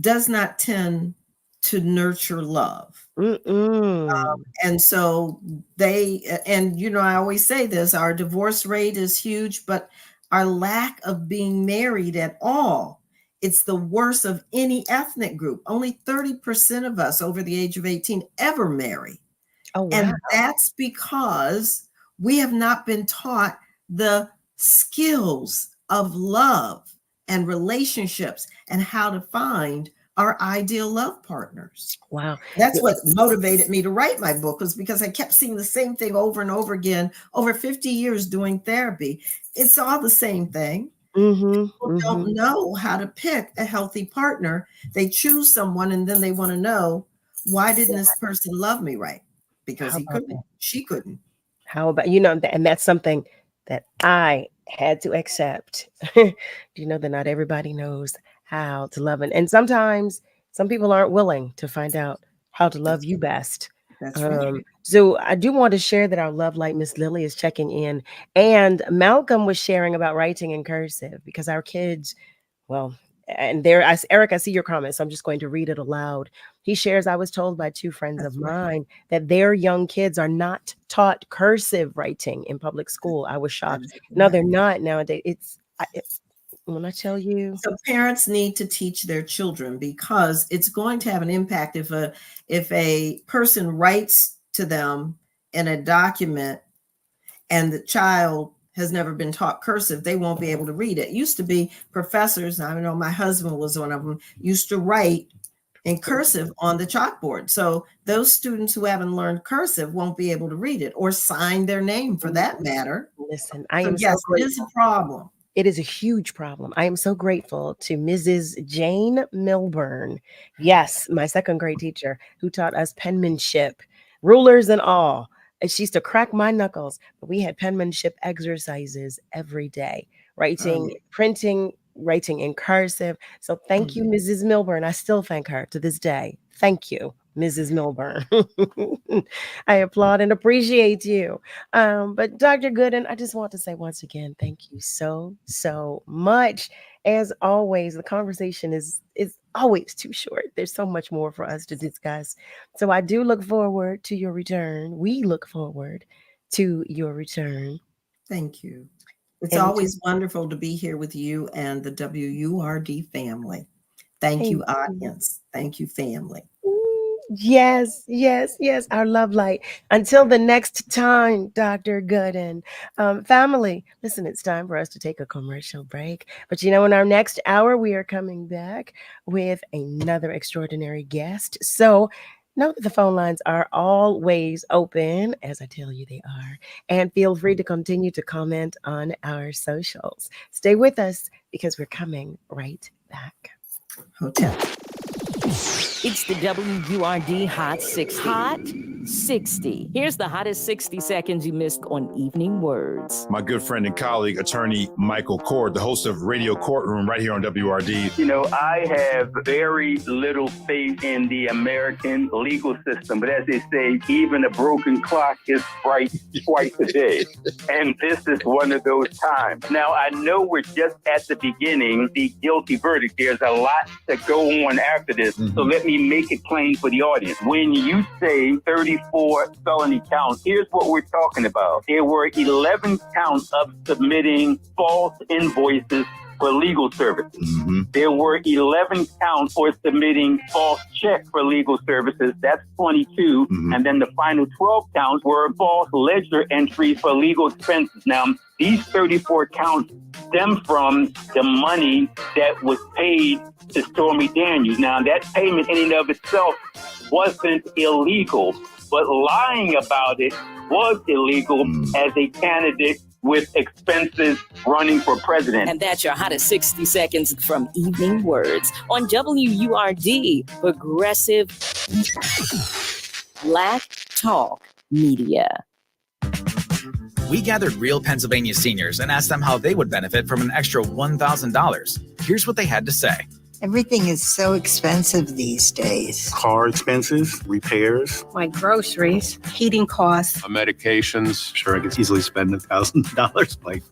Speaker 2: does not tend to nurture love. And so I always say this, our divorce rate is huge, but our lack of being married at all, it's the worst of any ethnic group. Only 30% of us over the age of 18 ever marry.
Speaker 1: Oh, wow.
Speaker 2: And that's because we have not been taught the skills of love and relationships and how to find our ideal love partners.
Speaker 1: Wow.
Speaker 2: That's what motivated me to write my book, was because I kept seeing the same thing over and over again, over 50 years doing therapy. It's all the same thing. People don't know how to pick a healthy partner. They choose someone and then they want to know, why didn't this person love me right? Because he couldn't, she couldn't.
Speaker 1: How about, and that's something that I had to accept. Do you know that not everybody knows how to love? And sometimes some people aren't willing to find out how to love you best.
Speaker 2: That's right.
Speaker 1: So I do want to share that our love light, Miss Lily, is checking in. And Malcolm was sharing about writing in cursive because our kids, Eric, I see your comment, so I'm just going to read it aloud. He shares, I was told by two friends of mine that their young kids are not taught cursive writing in public school. I was shocked. No, they're not nowadays. When I tell you.
Speaker 2: So parents need to teach their children, because it's going to have an impact if a person writes to them in a document and the child has never been taught cursive, they won't be able to read it. It used to be professors, I know my husband was one of them, used to write in cursive on the chalkboard. So those students who haven't learned cursive won't be able to read it or sign their name for that matter.
Speaker 1: Listen,
Speaker 2: yes, it is a problem.
Speaker 1: It is a huge problem. I am so grateful to Mrs. Jane Milburn. Yes, my second grade teacher who taught us penmanship, rulers and all. And she used to crack my knuckles, but we had penmanship exercises every day, writing, printing, writing in cursive. So thank you, Mrs. Milburn. I still thank her to this day. Thank you, Mrs. Milburn. I applaud and appreciate you. But Dr. Gooden, I just want to say once again, thank you so, so much. As always, the conversation is always too short. There's so much more for us to discuss. So I do look forward to your return. We look forward to your return.
Speaker 2: Thank you. It's always wonderful to be here with you and the WURD family. Thank you, audience. Thank you, family.
Speaker 1: Yes, yes, yes. Our love light. Until the next time, Dr. Gooden. Family, listen, it's time for us to take a commercial break. But in our next hour, we are coming back with another extraordinary guest. So know that the phone lines are always open, as I tell you they are. And feel free to continue to comment on our socials. Stay with us because we're coming right back.
Speaker 2: Hotel.
Speaker 7: It's the WURD Hot 60. Hot 60. Here's the hottest 60 seconds you missed on Evening Words.
Speaker 13: My good friend and colleague, attorney Michael Cord, the host of Radio Courtroom right here on WRD.
Speaker 14: You know, I have very little faith in the American legal system, but as they say, even a broken clock is right twice a day. And this is one of those times. Now, I know we're just at the beginning, the guilty verdict. There's a lot to go on after this. So let me make it plain for the audience. When you say 34 felony counts, here's what we're talking about. There were 11 counts of submitting false invoices for legal services. There were 11 counts for submitting false checks for legal services. That's 22. And then the final 12 counts were false ledger entries for legal expenses. Now, these 34 counts stem from the money that was paid to Stormy Daniels. Now, that payment in and of itself wasn't illegal, but lying about it was illegal as a candidate with expenses running for president.
Speaker 7: And that's your hottest 60 seconds from Evening Words on WURD, Progressive Black Talk Media.
Speaker 15: We gathered real Pennsylvania seniors and asked them how they would benefit from an extra $1,000. Here's what they had to say.
Speaker 16: Everything is so expensive these days.
Speaker 17: Car expenses, repairs,
Speaker 18: my groceries, heating costs,
Speaker 17: medications. Sure, I could easily spend $1,000 like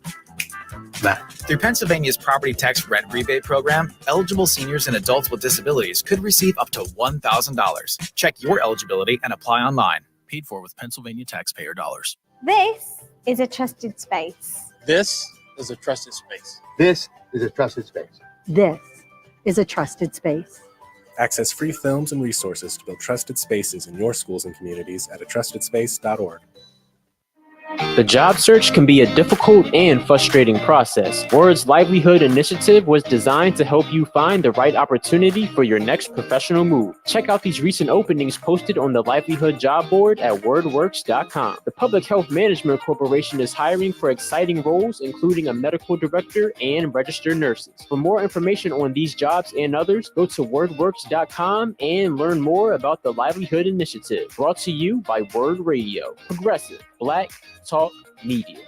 Speaker 17: that.
Speaker 15: Through Pennsylvania's property tax rent rebate program, eligible seniors and adults with disabilities could receive up to $1,000. Check your eligibility and apply online. Paid for with Pennsylvania taxpayer dollars.
Speaker 19: This is a trusted space.
Speaker 20: This is a trusted space.
Speaker 21: This is a trusted space.
Speaker 19: This is a trusted space.
Speaker 22: Access free films and resources to build trusted spaces in your schools and communities at atrustedspace.org.
Speaker 5: The job search can be a difficult and frustrating process. Word's Livelihood Initiative was designed to help you find the right opportunity for your next professional move. Check out these recent openings posted on the Livelihood job board at wordworks.com. The Public Health Management Corporation is hiring for exciting roles, including a medical director and registered nurses. For more information on these jobs and others, go to wordworks.com and learn more about the Livelihood Initiative. Brought to you by Word Radio, Progressive Black Talk Media.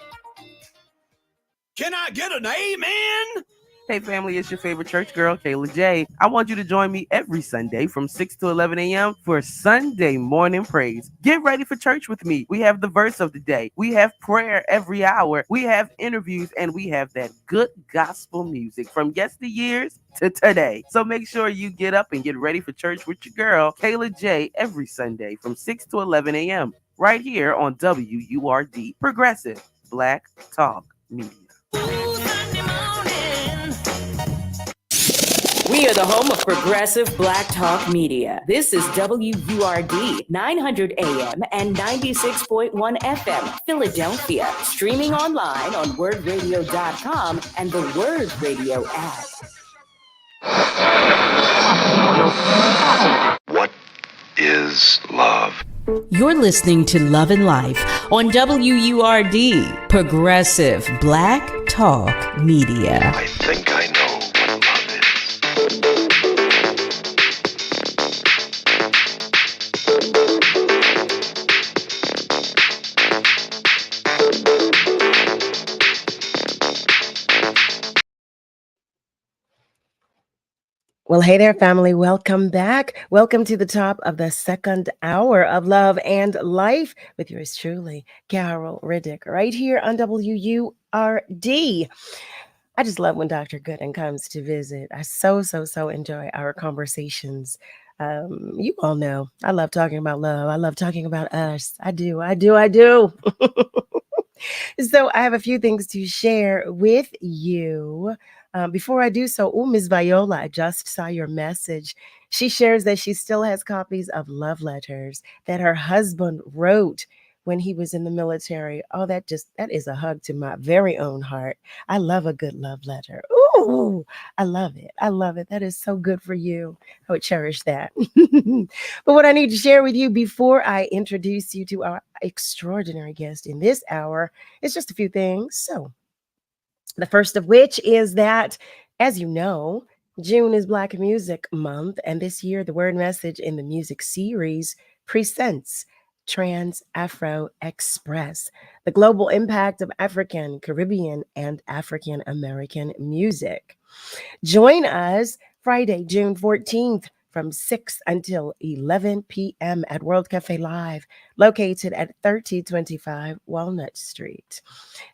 Speaker 23: Can I get an amen?
Speaker 24: Hey family, it's your favorite church girl, Kayla J. I want you to join me every Sunday from 6 to 11 a.m. for Sunday morning praise. Get ready for church with me. We have the verse of the day. We have prayer every hour. We have interviews, and we have that good gospel music from yesteryears to today. So make sure you get up and get ready for church with your girl, Kayla J, every Sunday from 6 to 11 a.m. right here on WURD, Progressive Black Talk Media.
Speaker 7: We are the home of Progressive Black Talk Media. This is WURD 900 AM and 96.1 FM, Philadelphia. Streaming online on wordradio.com and the Word Radio app.
Speaker 25: What is love?
Speaker 26: You're listening to Love and Life on WURD, Progressive Black Talk Media.
Speaker 25: I think I know what love is.
Speaker 1: Well, hey there, family. Welcome back. Welcome to the top of the second hour of Love and Life with yours truly, Carol Riddick, right here on WURD. I just love when Dr. Gooden comes to visit. I so enjoy our conversations. You all know I love talking about love. I love talking about us. I do. So I have a few things to share with you. Before I do so, Ms. Viola, I just saw your message. She shares that she still has copies of love letters that her husband wrote when he was in the military. Oh, that is a hug to my very own heart. I love a good love letter. Ooh, I love it. That is so good for you. I would cherish that. But what I need to share with you before I introduce you to our extraordinary guest in this hour is just a few things. So, the first of which is that, as you know, June is Black Music Month, and this year the word message in the music series presents Trans Afro Express, the global impact of African, Caribbean, and African American music. Join us Friday, June 14th from 6 until 11 p.m. at World Cafe Live, located at 3025 Walnut Street.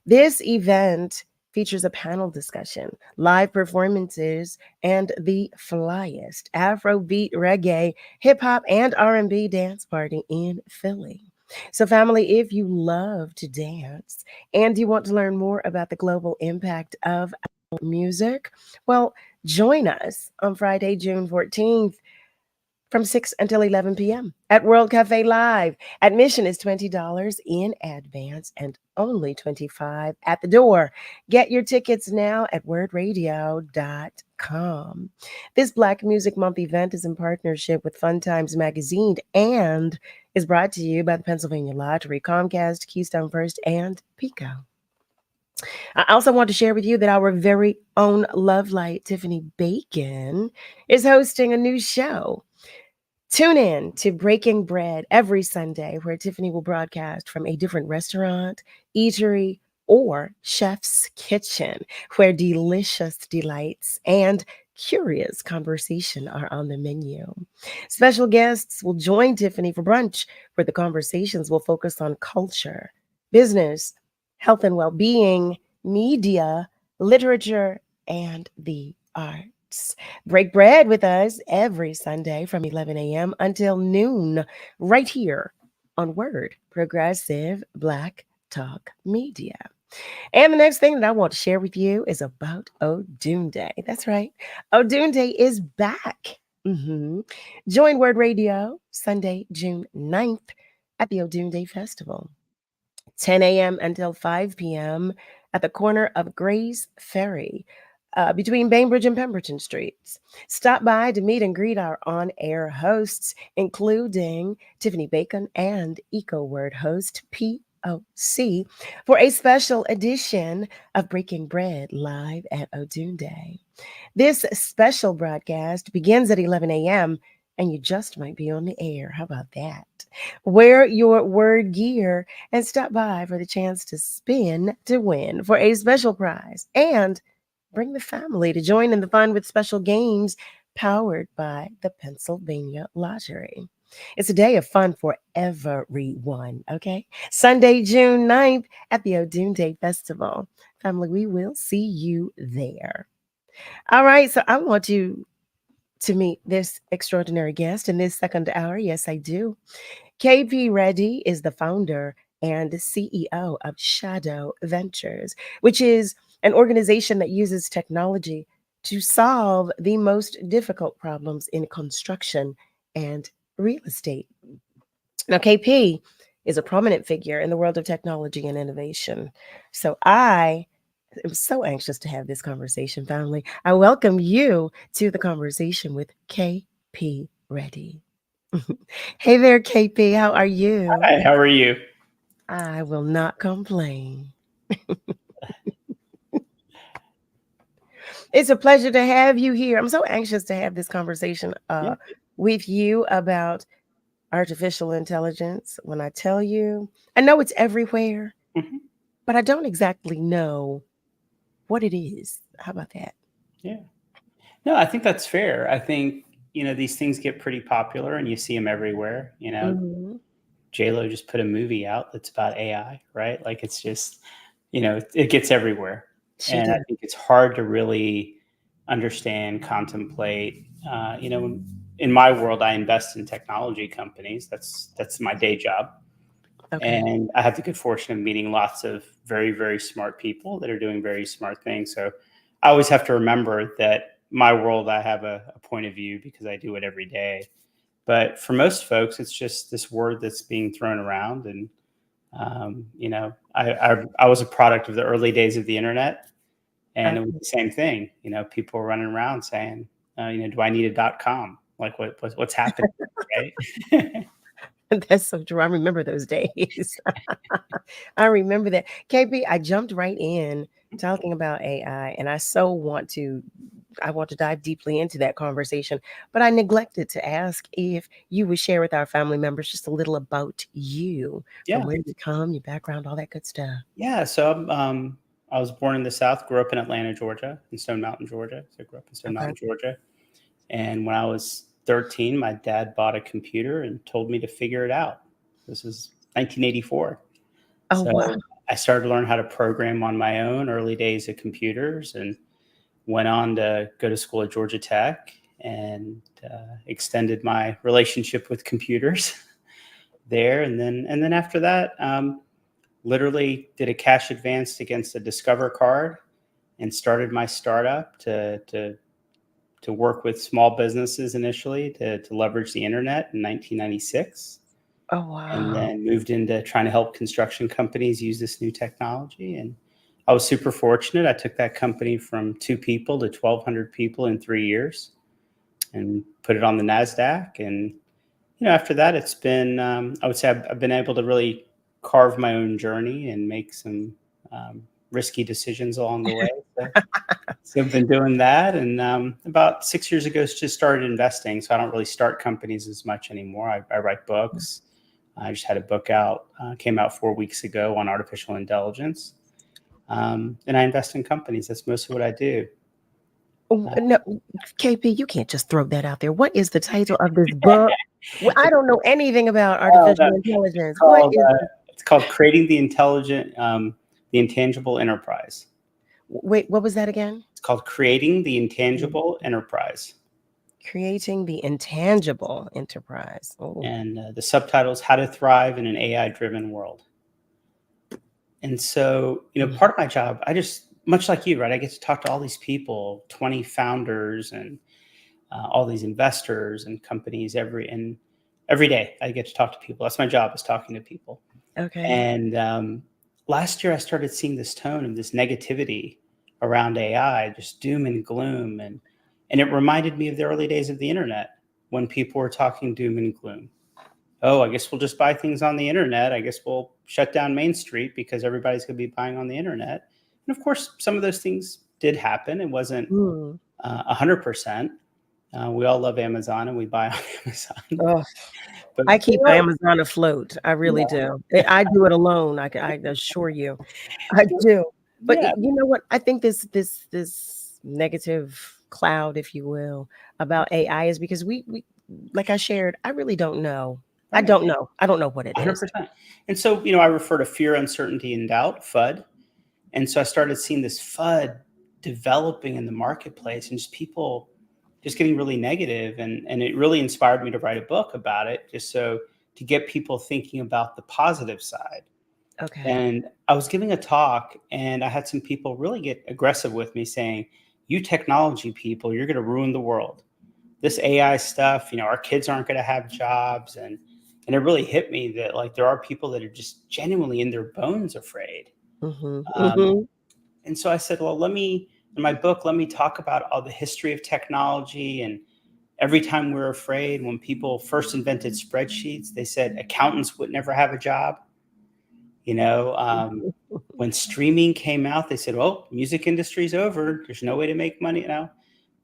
Speaker 1: This event features a panel discussion, live performances, and the flyest Afrobeat, reggae, hip hop, and R&B dance party in Philly. So, family, if you love to dance and you want to learn more about the global impact of music, well, join us on Friday, June 14th from 6 until 11 p.m. at World Cafe Live. Admission is $20 in advance and only $25 at the door. Get your tickets now at wordradio.com. This Black Music Month event is in partnership with Fun Times Magazine and is brought to you by the Pennsylvania Lottery, Comcast, Keystone First, and Pico. I also want to share with you that our very own Love Light, Tiffany Bacon, is hosting a new show. Tune in to Breaking Bread every Sunday, where Tiffany will broadcast from a different restaurant, eatery, or chef's kitchen, where delicious delights and curious conversation are on the menu. Special guests will join Tiffany for brunch, where the conversations will focus on culture, business, health and well-being, media, literature, and the arts. Break bread with us every Sunday from 11 a.m. until noon, right here on Word Progressive Black Talk Media. And the next thing that I want to share with you is about Odun Day. That's right. Odun Day is back. Join Word Radio Sunday, June 9th at the Odun Day Festival. 10 a.m. until 5 p.m. at the corner of Grays Ferry, between Bainbridge and Pemberton Streets. Stop by to meet and greet our on-air hosts, including Tiffany Bacon and EcoWord host POC, for a special edition of Breaking Bread live at Odun Day. This special broadcast begins at 11 a.m., and you just might be on the air. How about that? Wear your word gear and stop by for the chance to spin to win for a special prize. And bring the family to join in the fun with special games powered by the Pennsylvania Lottery. It's a day of fun for everyone, okay? Sunday, June 9th at the Odun Day Festival. Family, we will see you there. All right, so I want you to meet this extraordinary guest in this second hour. Yes, I do. KP Reddy is the founder and CEO of Shadow Ventures, which is an organization that uses technology to solve the most difficult problems in construction and real estate. Now, KP is a prominent figure in the world of technology and innovation. So I am so anxious to have this conversation, family. I welcome you to the conversation with KP Reddy. Hey there, KP. How are you?
Speaker 3: Hi, how are you?
Speaker 1: I will not complain. It's a pleasure to have you here. I'm so anxious to have this conversation with you about artificial intelligence. When I tell you, I know it's everywhere, but I don't exactly know what it is. How about that?
Speaker 3: Yeah. No, I think that's fair. I think, these things get pretty popular and you see them everywhere. JLo just put a movie out that's about AI, right? Like it's just, it gets everywhere.
Speaker 1: She
Speaker 3: and I
Speaker 1: did.
Speaker 3: think it's hard to really understand, contemplate. In my world, I invest in technology companies. That's my day job.
Speaker 1: Okay.
Speaker 3: And I have the good fortune of meeting lots of very, very smart people that are doing very smart things. So I always have to remember that my world, I have a point of view because I do it every day. But for most folks, it's just this word that's being thrown around. And, I was a product of the early days of the internet. And it was the same thing. People were running around saying, do I need a .com? Like what's happening, right?
Speaker 1: That's so true. I remember those days. I remember that. KP, I jumped right in talking about AI, and I so want to I want to dive deeply into that conversation, but I neglected to ask if you would share with our family members just a little about you, from
Speaker 3: Yeah.
Speaker 1: where you come, your background, all that good stuff.
Speaker 3: Yeah. So I was born in the South, grew up in Atlanta, Georgia, in Stone Mountain, Georgia. So I grew up in Stone
Speaker 1: Okay.
Speaker 3: Mountain, Georgia. And when I was 13, my dad bought a computer and told me to figure it out. This was 1984.
Speaker 1: Oh, wow.
Speaker 3: So I started to learn how to program on my own, early days of computers, and went on to go to school at Georgia Tech and extended my relationship with computers there. And then after that, literally did a cash advance against a Discover card and started my startup to work with small businesses initially to leverage the internet in 1996.
Speaker 1: Oh,
Speaker 3: And
Speaker 1: wow.
Speaker 3: then moved into trying to help construction companies use this new technology. And I was super fortunate. I took that company from 2 people to 1,200 people in 3 years and put it on the NASDAQ. And, after that, it's been, I would say I've been able to really carve my own journey and make some risky decisions along the way. So I've been doing that. And about 6 years ago, just started investing. So I don't really start companies as much anymore. I write books. I just had a book out, came out 4 weeks ago on artificial intelligence. And I invest in companies. That's mostly what I do.
Speaker 1: No, KP, you can't just throw that out there. What is the title of this book? Well, I don't know anything about artificial intelligence. What is
Speaker 3: It's called Creating the Intangible Enterprise.
Speaker 1: Wait, what was that again?
Speaker 3: It's called Creating the Intangible Enterprise.
Speaker 1: Creating the Intangible Enterprise. Oh.
Speaker 3: And the subtitle is How to Thrive in an AI-Driven World. And so, part of my job, I just, much like you, right? I get to talk to all these people, 20 founders and all these investors and companies every day. I get to talk to people. That's my job, is talking to people.
Speaker 1: Okay.
Speaker 3: And last year I started seeing this tone and this negativity around AI, just doom and gloom. And it reminded me of the early days of the internet when people were talking doom and gloom. Oh, I guess we'll just buy things on the internet. I guess we'll shut down Main Street because everybody's going to be buying on the internet. And of course, some of those things did happen. It wasn't 100%. We all love Amazon and we buy on Amazon.
Speaker 1: Oh,
Speaker 3: But
Speaker 1: I keep Amazon afloat. I really do. I do it alone. I assure you, I do. But you know what? I think this negative cloud, if you will, about AI is because we like I shared. I really don't know. I don't know. I don't know what it is.
Speaker 3: 100%. And so, I refer to fear, uncertainty, and doubt, FUD. And so I started seeing this FUD developing in the marketplace and just people just getting really negative. And it really inspired me to write a book about it, just so to get people thinking about the positive side.
Speaker 1: Okay.
Speaker 3: And I was giving a talk and I had some people really get aggressive with me saying, you technology people, you're going to ruin the world. This AI stuff, our kids aren't going to have jobs. And it really hit me that there are people that are just genuinely in their bones afraid. And so I said, well, in my book, let me talk about all the history of technology. And every time we're afraid, when people first invented spreadsheets, they said accountants would never have a job. When streaming came out, they said, well, music industry's over. There's no way to make money now.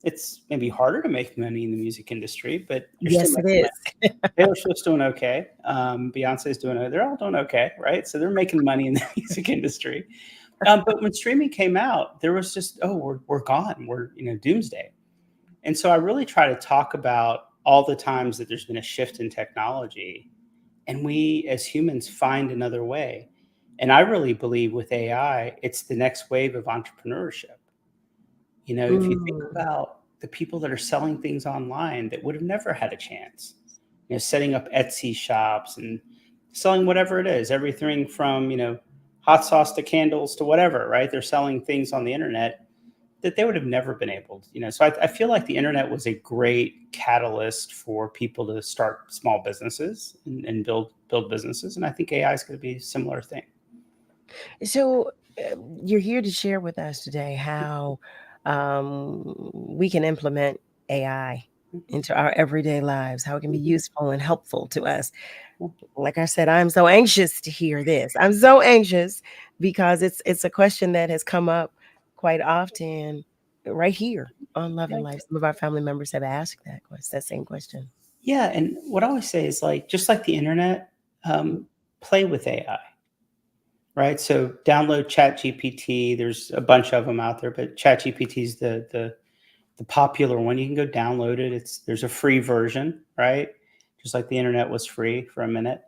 Speaker 3: It's maybe harder to make money in the music industry, but
Speaker 1: yes, it is.
Speaker 3: Taylor Swift's doing okay. Beyonce's doing okay. They're all doing okay, right? So they're making money in the music industry. But when streaming came out, there was just, we're gone. We're, doomsday. And so I really try to talk about all the times that there's been a shift in technology and we as humans find another way. And I really believe with AI, it's the next wave of entrepreneurship. If you think about the people that are selling things online that would have never had a chance, setting up Etsy shops and selling whatever it is, everything from, hot sauce to candles to whatever, right? They're selling things on the internet that they would have never been able to, So I feel like the internet was a great catalyst for people to start small businesses and build businesses. And I think AI is going to be a similar thing.
Speaker 1: So you're here to share with us today how we can implement AI into our everyday lives, how it can be useful and helpful to us. Like I said, I'm so anxious to hear this. I'm so anxious because it's a question that has come up quite often right here on Love and Life. Some of our family members have asked that same question.
Speaker 3: Yeah, and what I always say is like, just like the internet, play with AI, right? So download ChatGPT. There's a bunch of them out there, but ChatGPT is the popular one. You can go download it. There's a free version, right? Just like the internet was free for a minute,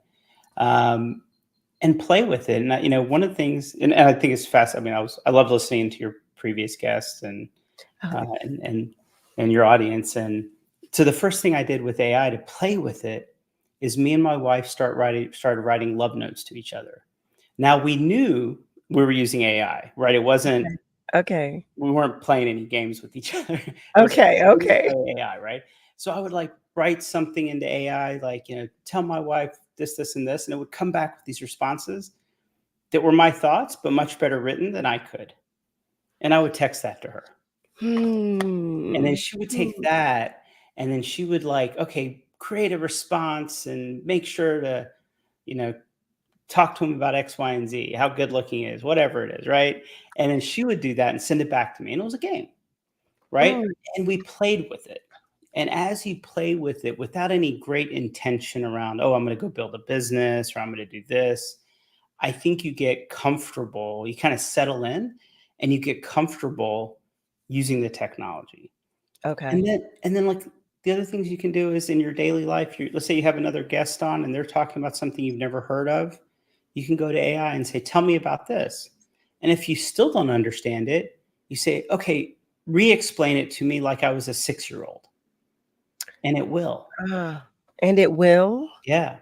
Speaker 3: and play with it. And one of the things, and I think it's fast. I mean, I love listening to your previous guests and and your audience. And so the first thing I did with AI to play with it is me and my wife started writing love notes to each other. Now we knew we were using AI, right? It wasn't.
Speaker 1: Okay.
Speaker 3: We weren't playing any games with each other.
Speaker 1: Okay.
Speaker 3: AI, right? So I would like write something into AI, like, tell my wife this, this, and this, and it would come back with these responses that were my thoughts, but much better written than I could. And I would text that to her. And then she would take that, and then she would like, okay, create a response and make sure to, talk to him about X, Y, and Z, how good looking he is, whatever it is, right? And then she would do that and send it back to me. And it was a game, right? And we played with it. And as you play with it without any great intention around, I'm going to go build a business or I'm going to do this, I think you get comfortable, you kind of settle in and you get comfortable using the technology.
Speaker 1: Okay.
Speaker 3: And then like the other things you can do is in your daily life, let's say you have another guest on and they're talking about something you've never heard of. You can go to AI and say, tell me about this. And if you still don't understand it, you say, okay, re-explain it to me like I was a 6-year-old. And it will.
Speaker 1: And it will?
Speaker 3: Yeah.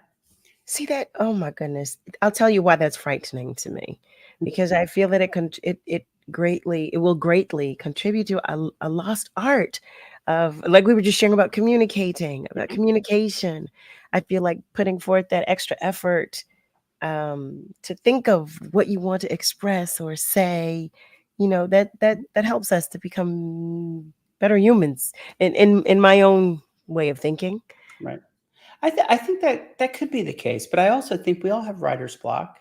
Speaker 1: See that? Oh my goodness. I'll tell you why that's frightening to me. Because I feel that it will greatly contribute to a lost art of, like we were just sharing about communication. I feel like putting forth that extra effort to think of what you want to express or say, that helps us to become better humans in my own way of thinking.
Speaker 3: Right. I think that could be the case, but I also think we all have writer's block.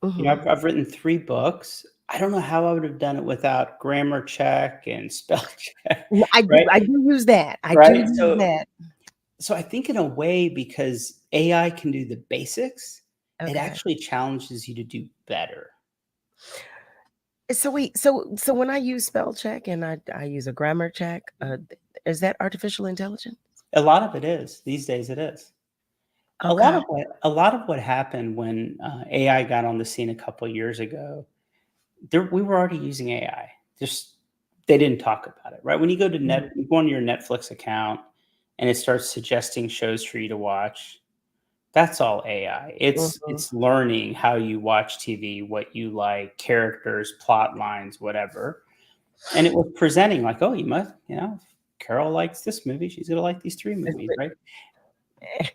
Speaker 3: I've written 3 books. I don't know how I would have done it without grammar check and spell check.
Speaker 1: I do use that. I do use that.
Speaker 3: So I think in a way, because AI can do the basics, it
Speaker 1: Okay.
Speaker 3: actually challenges you to do better.
Speaker 1: So wait, so when I use spell check and I use a grammar check, is that artificial intelligence?
Speaker 3: A lot of it is. These days it is.
Speaker 1: Okay.
Speaker 3: A lot of what happened when AI got on the scene a couple of years ago, we were already using AI. Just they didn't talk about it, right? When you go to you go on your Netflix account and it starts suggesting shows for you to watch, that's all AI. It's learning how you watch TV, what you like, characters, plot lines, whatever. And it was presenting like, oh, you must, Carol likes this movie, she's gonna like these 3 movies, right?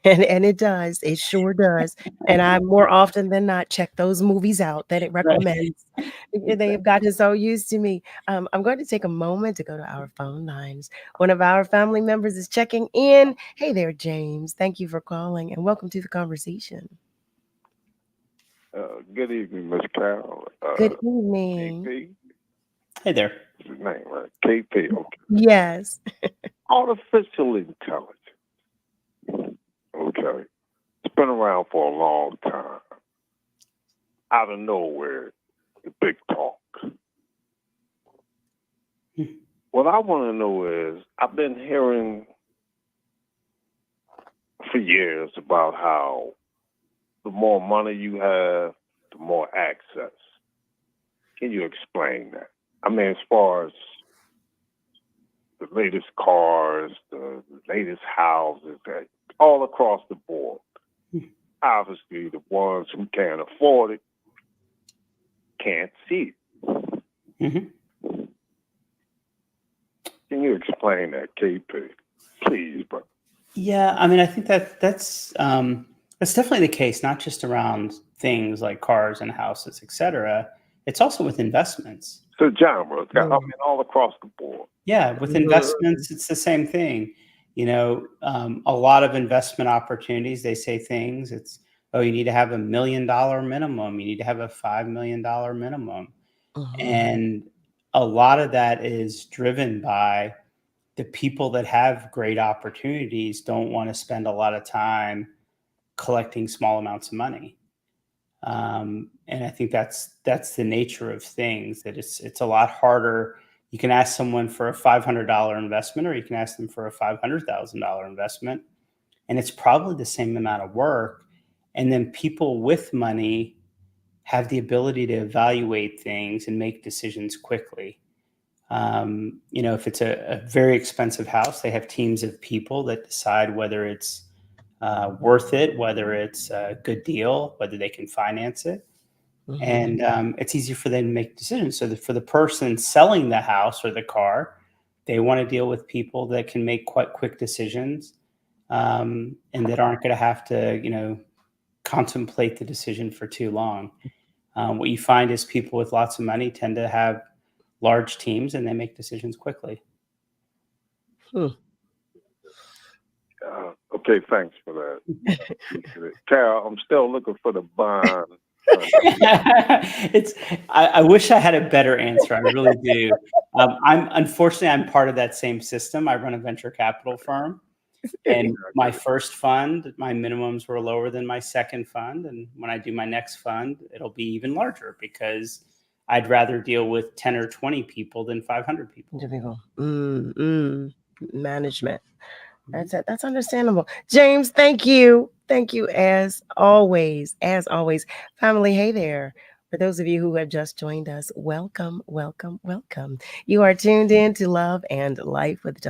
Speaker 1: And it does. It sure does. And I more often than not check those movies out that it recommends. They have gotten so used to me. I'm going to take a moment to go to our phone lines. One of our family members is checking in. Hey there, James. Thank you for calling and welcome to the conversation.
Speaker 4: Good evening, Miss Carol.
Speaker 1: Good evening.
Speaker 4: KP.
Speaker 3: Hey there.
Speaker 4: That's his name, right? KP. Okay.
Speaker 1: Yes.
Speaker 4: Artificial intelligence. Okay. It's been around for a long time. Out of nowhere, the big talk. What I want to know is, I've been hearing for years about how the more money you have, the more access. Can you explain that? I mean, as far as the latest cars, the latest houses, all across the board. Obviously, the ones who can't afford it can't see it.
Speaker 3: Mm-hmm.
Speaker 4: Can you explain that, KP? Please, bro.
Speaker 3: Yeah, I mean, I think that's definitely the case, not just around things like cars and houses, etc. It's also with investments.
Speaker 4: So, genre, I mean, all across the board.
Speaker 3: Yeah, with investments, it's the same thing. A lot of investment opportunities, they say things. It's, you need to have $1 million minimum. You need to have a $5 million minimum. And a lot of that is driven by the people that have great opportunities don't want to spend a lot of time collecting small amounts of money. And I think that's the nature of things, that it's a lot harder. You can ask someone for a $500 investment, or you can ask them for a $500,000 investment, and it's probably the same amount of work. And then people with money have the ability to evaluate things and make decisions quickly. If it's a very expensive house, they have teams of people that decide whether it's worth it, whether it's a good deal, whether they can finance it. And it's easier for them to make decisions. So for the person selling the house or the car, they want to deal with people that can make quite quick decisions, and that aren't going to have to, contemplate the decision for too long. What you find is people with lots of money tend to have large teams, and they make decisions quickly.
Speaker 4: Okay, thanks for that. Carol, I'm still looking for the bond.
Speaker 3: I wish I had a better answer. I really do. Unfortunately, I'm part of that same system. I run a venture capital firm, and my first fund, my minimums were lower than my second fund. And when I do my next fund, it'll be even larger, because I'd rather deal with 10 or 20 people than 500 people.
Speaker 1: Management. That's understandable. James, thank you. Thank you as always. As always. Family, hey there. For those of you who have just joined us, welcome, welcome, welcome. You are tuned in to Love and Life with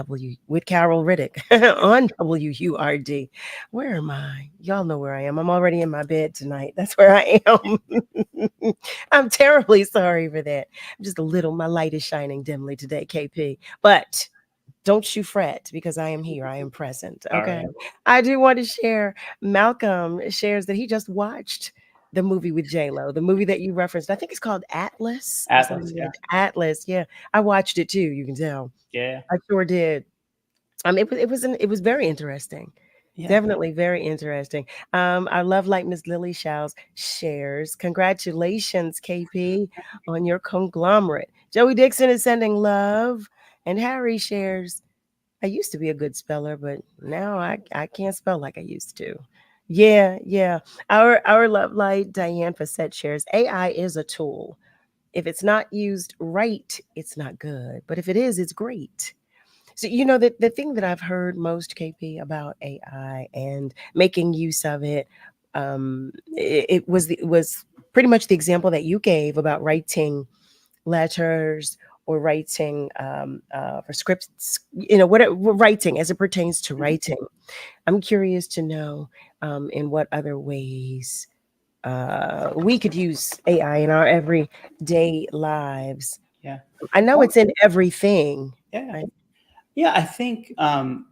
Speaker 1: Carol Riddick on WURD. Where am I? Y'all know where I am. I'm already in my bed tonight. That's where I am. I'm terribly sorry for that. My light is shining dimly today, KP. But don't you fret, because I am here. I am present. Okay.
Speaker 3: Right.
Speaker 1: I do want to share. Malcolm shares that he just watched the movie with J-Lo, the movie that you referenced. I think it's called Atlas.
Speaker 3: Atlas, yeah.
Speaker 1: Atlas. Yeah. I watched it too. You can tell.
Speaker 3: Yeah.
Speaker 1: I sure did. It was very interesting.
Speaker 3: Yeah.
Speaker 1: Definitely very interesting. I love, like Miss Lily Shows shares. Congratulations, KP, on your conglomerate. Joey Dixon is sending love. And Harry shares, I used to be a good speller, but now I can't spell like I used to. Yeah. Our love light, Diane Facette shares, AI is a tool. If it's not used right, it's not good. But if it is, it's great. So, the thing that I've heard most, KP, about AI and making use of it, it was pretty much the example that you gave about writing letters or writing for scripts, writing as it pertains to writing. I'm curious to know in what other ways we could use AI in our everyday lives.
Speaker 3: Yeah.
Speaker 1: I know it's in everything.
Speaker 3: Yeah.
Speaker 1: Right?
Speaker 3: Yeah, I think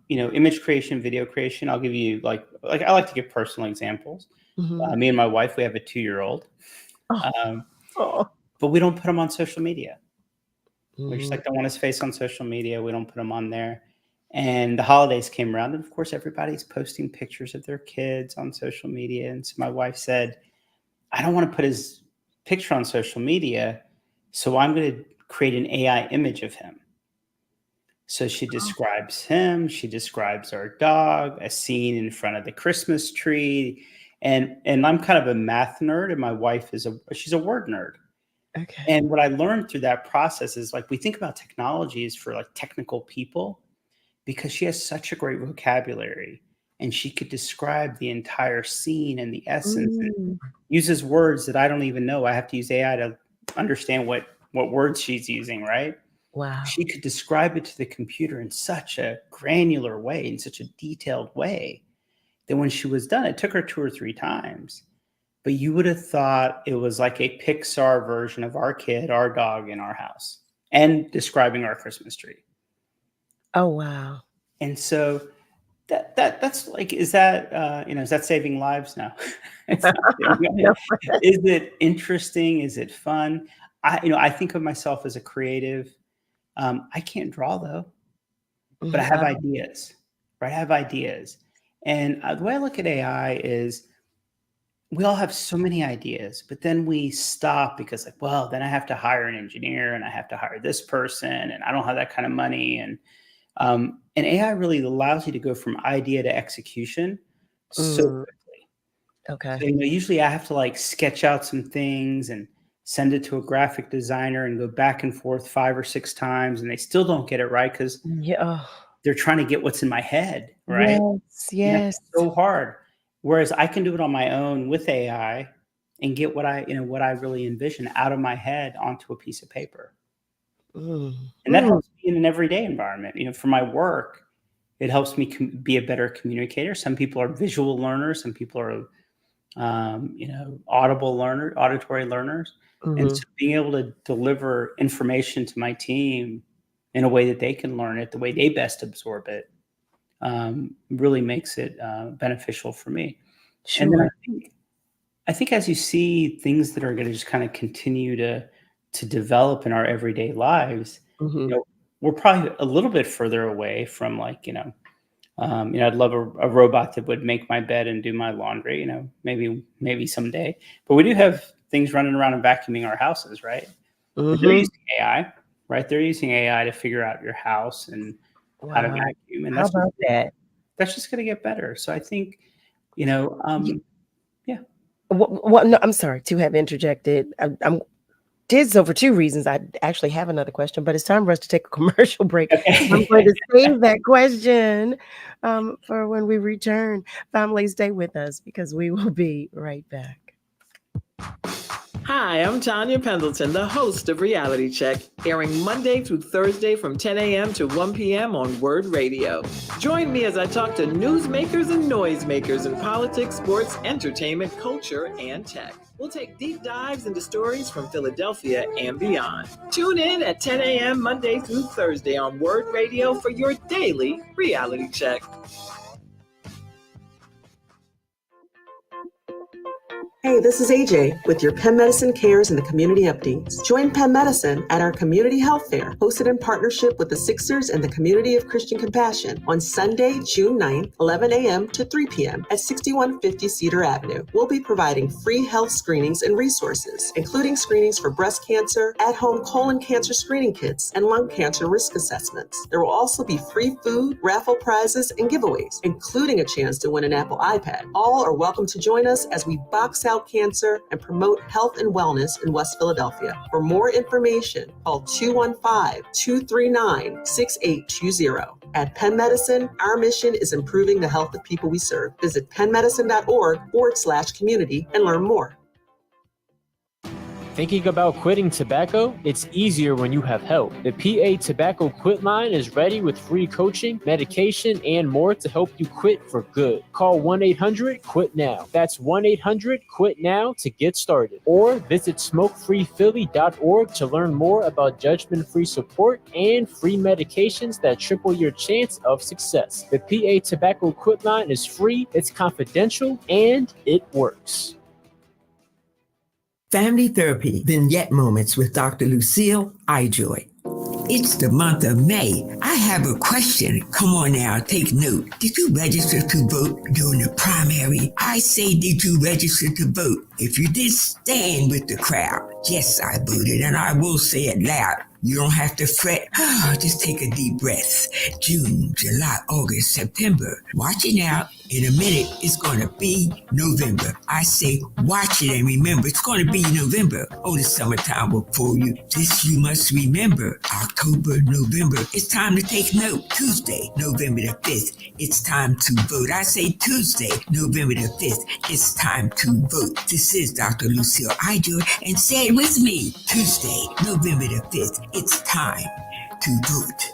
Speaker 3: image creation, video creation. I'll give you like I like to give personal examples.
Speaker 1: Mhm.
Speaker 3: Me and my wife, we have a 2-year-old, but we don't put him on social media. We just don't want his face on social media. We don't put him on there. And the holidays came around, and of course, everybody's posting pictures of their kids on social media. And so my wife said, "I don't want to put his picture on social media, so I'm going to create an AI image of him." So she describes him, she describes our dog, a scene in front of the Christmas tree. And I'm kind of a math nerd, and my wife she's a word nerd.
Speaker 1: Okay.
Speaker 3: And what I learned through that process is, like, we think about technology as for like technical people, because she has such a great vocabulary, and she could describe the entire scene and the essence. And uses words that I don't even know. I have to use AI to understand what words she's using, right?
Speaker 1: Wow.
Speaker 3: She could describe it to the computer in such a granular way, in such a detailed way, that when she was done, it took her 2 or 3 times. But you would have thought it was like a Pixar version of our kid, our dog in our house, and describing our Christmas tree.
Speaker 1: Oh, wow.
Speaker 3: And so that's like, is that saving lives? No. It's not saving lives. Is it interesting? Is it fun? I think of myself as a creative. I can't draw though, but I have ideas, right? I have ideas. And the way I look at AI is, we all have so many ideas, but then we stop because, like, well, then I have to hire an engineer and I have to hire this person, and I don't have that kind of money. And AI really allows you to go from idea to execution so quickly.
Speaker 1: Okay.
Speaker 3: So, usually I have to like sketch out some things and send it to a graphic designer and go back and forth 5 or 6 times, and they still don't get it right because
Speaker 1: Yeah.
Speaker 3: they're trying to get what's in my head, right?
Speaker 1: Yes. Yes.
Speaker 3: It's so hard. Whereas I can do it on my own with AI and get what I really envision out of my head onto a piece of paper. And that helps me in an everyday environment. For my work, it helps me be a better communicator. Some people are visual learners. Some people are, auditory learners. And so being able to deliver information to my team in a way that they can learn it, the way they best absorb it, really makes it beneficial for me.
Speaker 1: Sure.
Speaker 3: And then I think as you see things that are going to just kind of continue to develop in our everyday lives, we're probably a little bit further away from I'd love a robot that would make my bed and do my laundry, maybe someday. But we do have things running around and vacuuming our houses, right? But they're using AI, right? They're using AI to figure out your house and how to vacuum. And
Speaker 1: How about that?
Speaker 3: That's just going to get better. So I think,
Speaker 1: yeah. No, I'm sorry to have interjected. I'm did so for 2 reasons. I actually have another question, but it's time for us to take a commercial break.
Speaker 3: Okay.
Speaker 1: I'm going to save that question for when we return. Family, stay with us because we will be right back.
Speaker 6: Hi, I'm Tanya Pendleton, the host of Reality Check, airing Monday through Thursday from 10 a.m. to 1 p.m. on Word Radio. Join me as I talk to newsmakers and noisemakers in politics, sports, entertainment, culture, and tech. We'll take deep dives into stories from Philadelphia and beyond. Tune in at 10 a.m. Monday through Thursday on Word Radio for your daily Reality Check.
Speaker 8: Hey, this is AJ with your Penn Medicine Cares and the Community Updates. Join Penn Medicine at our Community Health Fair, hosted in partnership with the Sixers and the Community of Christian Compassion on Sunday, June 9th, 11 a.m. to 3 p.m. at 6150 Cedar Avenue. We'll be providing free health screenings and resources, including screenings for breast cancer, at-home colon cancer screening kits, and lung cancer risk assessments. There will also be free food, raffle prizes, and giveaways, including a chance to win an Apple iPad. All are welcome to join us as we box out cancer and promote health and wellness in West Philadelphia. For more information, call 215-239-6820. At Penn Medicine, our mission is improving the health of people we serve. Visit pennmedicine.org/community and learn more.
Speaker 5: Thinking about quitting tobacco? It's easier when you have help. The PA Tobacco Quit Line is ready with free coaching, medication, and more to help you quit for good. Call 1-800-QUIT-NOW. That's 1-800-QUIT-NOW to get started. Or visit smokefreephilly.org to learn more about judgment-free support and free medications that triple your chance of success. The PA Tobacco Quit Line is free, it's confidential, and it works.
Speaker 9: Family Therapy Vignette Moments with Dr. Lucille Ijoy. It's the month of May. I have a question. Come on now, take note. Did you register to vote during the primary? I say, did you register to vote? If you did, stand with the crowd. Yes, I voted, and I will say it loud. You don't have to fret. Just take a deep breath. June, July, August, September. Watch it out. In a minute, it's going to be November. I say, watch it and remember, it's going to be November. Oh, the summertime will fool you. This you must remember. October, November. It's time to take note. Tuesday, November the 5th. It's time to vote. I say Tuesday, November the 5th. It's time to vote. This is Dr. Lucille Ijoy, and say it with me. Tuesday, November the 5th. It's time to vote.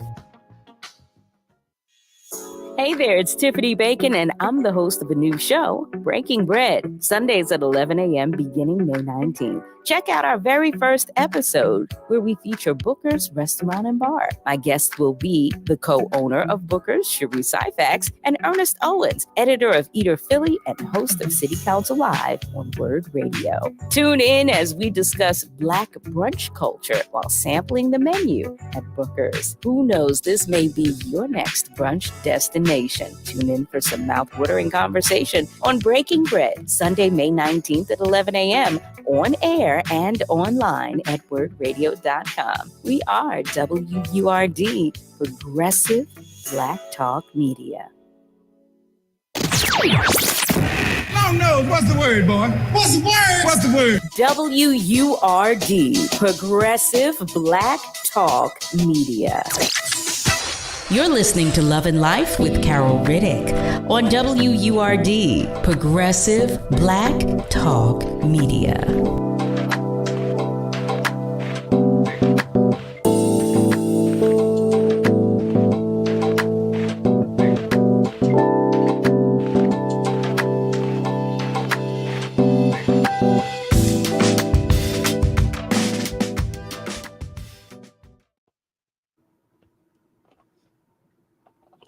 Speaker 7: Hey there, it's Tiffany Bacon, and I'm the host of a new show, Breaking Bread, Sundays at 11 a.m. beginning May 19th. Check out our very first episode where we feature Booker's Restaurant and Bar. My guest will be the co-owner of Booker's, Cherie Syfax, and Ernest Owens, editor of Eater Philly and host of City Council Live on Word Radio. Tune in as we discuss Black brunch culture while sampling the menu at Booker's. Who knows, this may be your next brunch destination. Tune in for some mouth-watering conversation on Breaking Bread, Sunday, May 19th at 11 a.m. on air and online at wordradio.com. We are WURD, Progressive Black Talk Media.
Speaker 23: Long nose, what's the word, boy? What's the word? What's the word?
Speaker 7: WURD, Progressive Black Talk Media.
Speaker 26: You're listening to Love and Life with Carol Riddick on WURD, Progressive Black Talk Media.